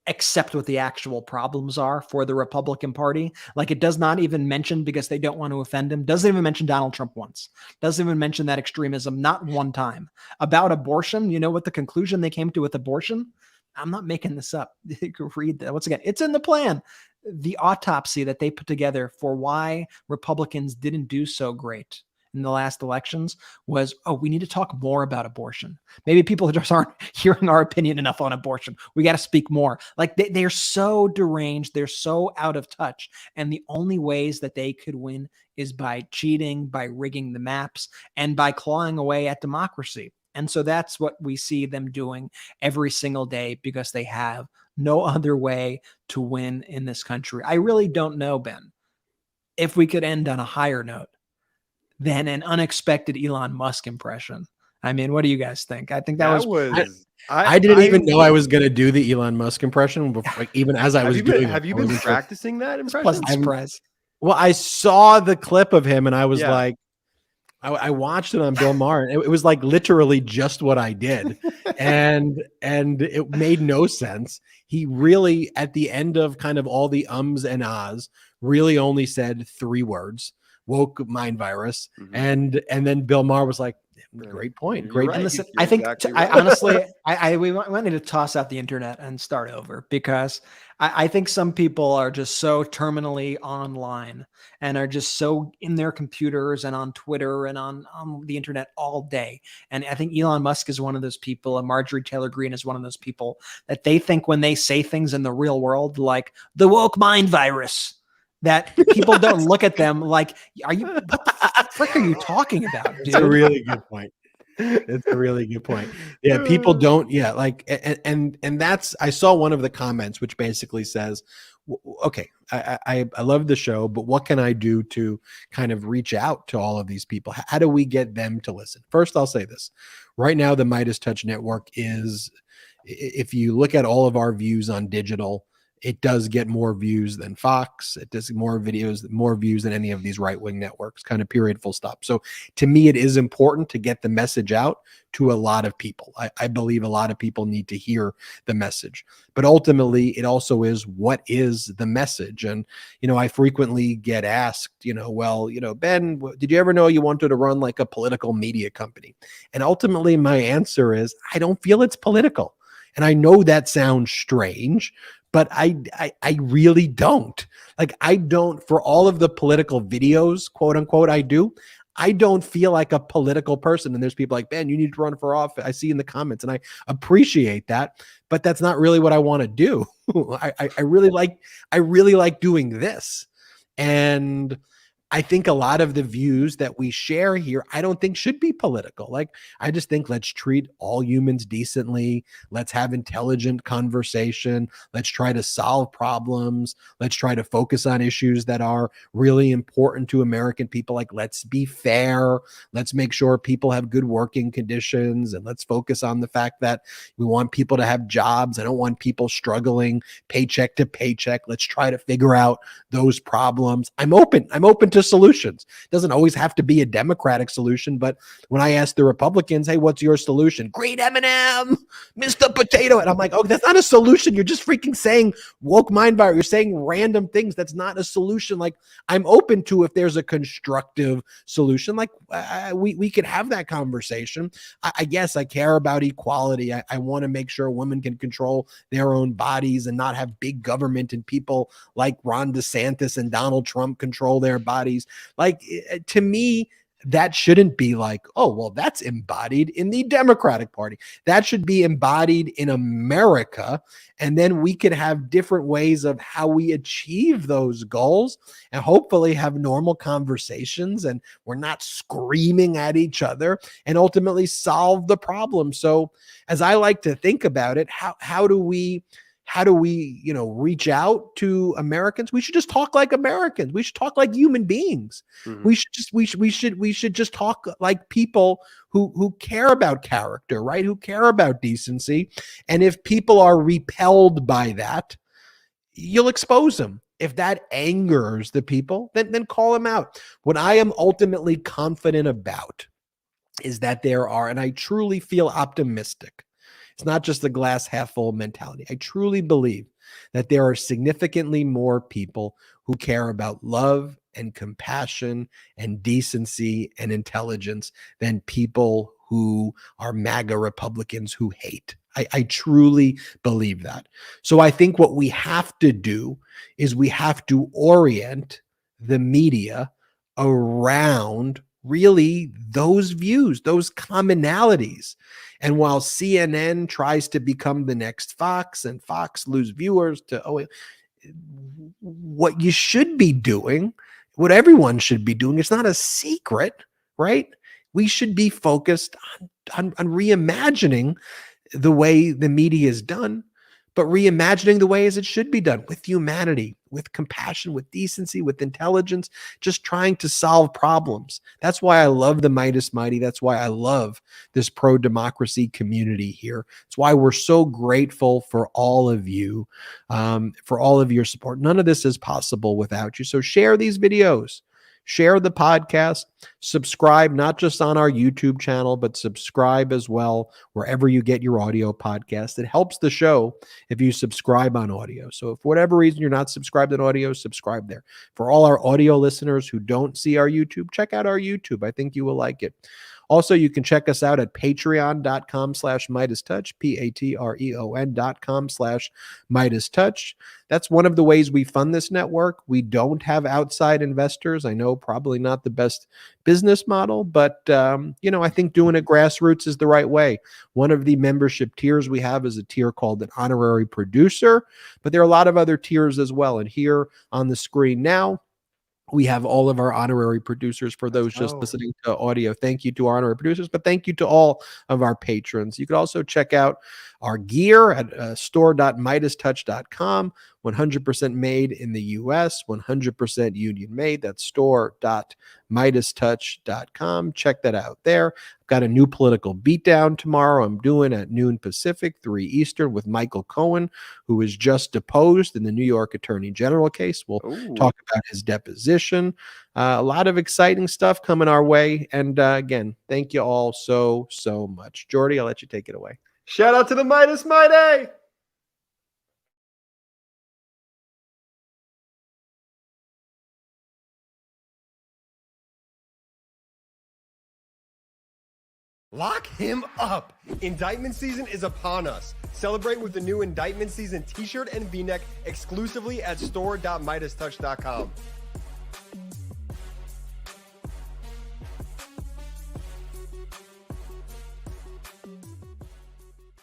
except what the actual problems are for the Republican Party. Like, it does not even mention, because they don't want to offend him, doesn't even mention Donald Trump once, doesn't even mention that extremism, not one time. About abortion, you know what the conclusion they came to with abortion? I'm not making this up. You can read that. Once again, it's in the plan. The autopsy that they put together for why Republicans didn't do so great in the last elections was, we need to talk more about abortion. Maybe people just aren't hearing our opinion enough on abortion. We got to speak more. Like, they're so deranged. They're so out of touch. And the only ways that they could win is by cheating, by rigging the maps, and by clawing away at democracy. And so that's what we see them doing every single day, because they have no other way to win in this country. I really don't know, Ben, if we could end on a higher note than an unexpected Elon Musk impression. I mean, what do you guys think? I think that was I didn't even know I was going to do the Elon Musk impression before, even as I was doing it. Have you been practicing that impression? Pleasant surprise. Well, I saw the clip of him and I was Yeah. like, I watched it on Bill Maher. And it was like literally just what I did. and it made no sense. He really, at the end of kind of all the ums and ahs, really only said 3 words: woke mind virus. And then Bill Maher was like, great point. You're Great. right. And listen, You're I think exactly I right. honestly, we might need to toss out the internet and start over, because I think some people are just so terminally online and are just so in their computers and on Twitter and on the internet all day. And I think Elon Musk is one of those people, and Marjorie Taylor Greene is one of those people, that they think when they say things in the real world, like the woke mind virus, that people don't look at them like, what the frick are you talking about, dude? It's a really good point. It's a really good point. Yeah, people don't. Yeah, like, and that's. I saw one of the comments which basically says, "Okay, I love the show, but what can I do to kind of reach out to all of these people? How do we get them to listen?" First, I'll say this: right now, the MeidasTouch Network is, if you look at all of our views on digital, it does get more views than Fox. It does more views than any of these right-wing networks, kind of period, full stop. So to me, it is important to get the message out to a lot of people. I believe a lot of people need to hear the message, but ultimately it also is, what is the message? And, I frequently get asked, well, Ben, did you ever know you wanted to run like a political media company? And ultimately my answer is, I don't feel it's political. And I know that sounds strange, but I really don't. Like, I don't, for all of the political videos, quote unquote, I don't feel like a political person. And there's people like, Ben, you need to run for office. I see in the comments, and I appreciate that, but that's not really what I want to do. I really like doing this. And I think a lot of the views that we share here, I don't think should be political. Like, I just think let's treat all humans decently. Let's have intelligent conversation. Let's try to solve problems. Let's try to focus on issues that are really important to American people. Like, let's be fair. Let's make sure people have good working conditions. And let's focus on the fact that we want people to have jobs. I don't want people struggling paycheck to paycheck. Let's try to figure out those problems. I'm open to solutions. It doesn't always have to be a Democratic solution, but when I ask the Republicans, hey, what's your solution? Great M&M, Mr. Potato. And I'm like, oh, that's not a solution. You're just freaking saying woke mind virus. You're saying random things. That's not a solution. Like, I'm open to, if there's a constructive solution, like we could have that conversation. I guess I care about equality. I want to make sure women can control their own bodies and not have big government and people like Ron DeSantis and Donald Trump control their bodies. Like, to me, that shouldn't be like, oh, well, that's embodied in the Democratic Party. That should be embodied in America. And then we could have different ways of how we achieve those goals and hopefully have normal conversations, and we're not screaming at each other, and ultimately solve the problem. So as I like to think about it, how do we reach out to Americans? We should just talk like Americans. We should talk like human beings. Mm-hmm. We should just talk like people who care about character, right? Who care about decency. And if people are repelled by that, you'll expose them. If that angers the people, then call them out. What I am ultimately confident about is that there are, and I truly feel optimistic, it's not just the glass half full mentality. I truly believe that there are significantly more people who care about love and compassion and decency and intelligence than people who are MAGA Republicans who hate. I truly believe that. So I think what we have to do is we have to orient the media around really those views, those commonalities. And while CNN tries to become the next Fox and Fox lose viewers to, what you should be doing, what everyone should be doing, it's not a secret, right? We should be focused on reimagining the way the media is done, but reimagining the ways it should be done with humanity, with compassion, with decency, with intelligence, just trying to solve problems. That's why I love the Meidas Mighty. That's why I love this pro-democracy community here. It's why we're so grateful for all of you, for all of your support. None of this is possible without you. So share these videos. Share the podcast, subscribe, not just on our YouTube channel, but subscribe as well wherever you get your audio podcast. It helps the show if you subscribe on audio. So if for whatever reason you're not subscribed on audio, subscribe there. For all our audio listeners who don't see our YouTube, check out our YouTube. I think you will like it. Also, you can check us out at patreon.com/MeidasTouch, patreon.com/MeidasTouch. That's one of the ways we fund this network. We don't have outside investors. I know probably not the best business model, but I think doing it grassroots is the right way. One of the membership tiers we have is a tier called an honorary producer, but there are a lot of other tiers as well. And here on the screen now, we have all of our honorary producers. For those just listening to audio, thank you to our honorary producers, but thank you to all of our patrons. You can also check out our gear at store.MeidasTouch.com, 100% made in the US, 100% union made. That's store.MeidasTouch.com. Check that out there. I've got a new political beatdown tomorrow. I'm doing at noon Pacific, 3 Eastern with Michael Cohen, who was just deposed in the New York Attorney General case. We'll talk about his deposition. A lot of exciting stuff coming our way. And again, thank you all so much. Jordy, I'll let you take it away. Shout out to the Meidas Mighty. Lock him up. Indictment season is upon us. Celebrate with the new Indictment Season t-shirt and v-neck exclusively at store.MeidasTouch.com.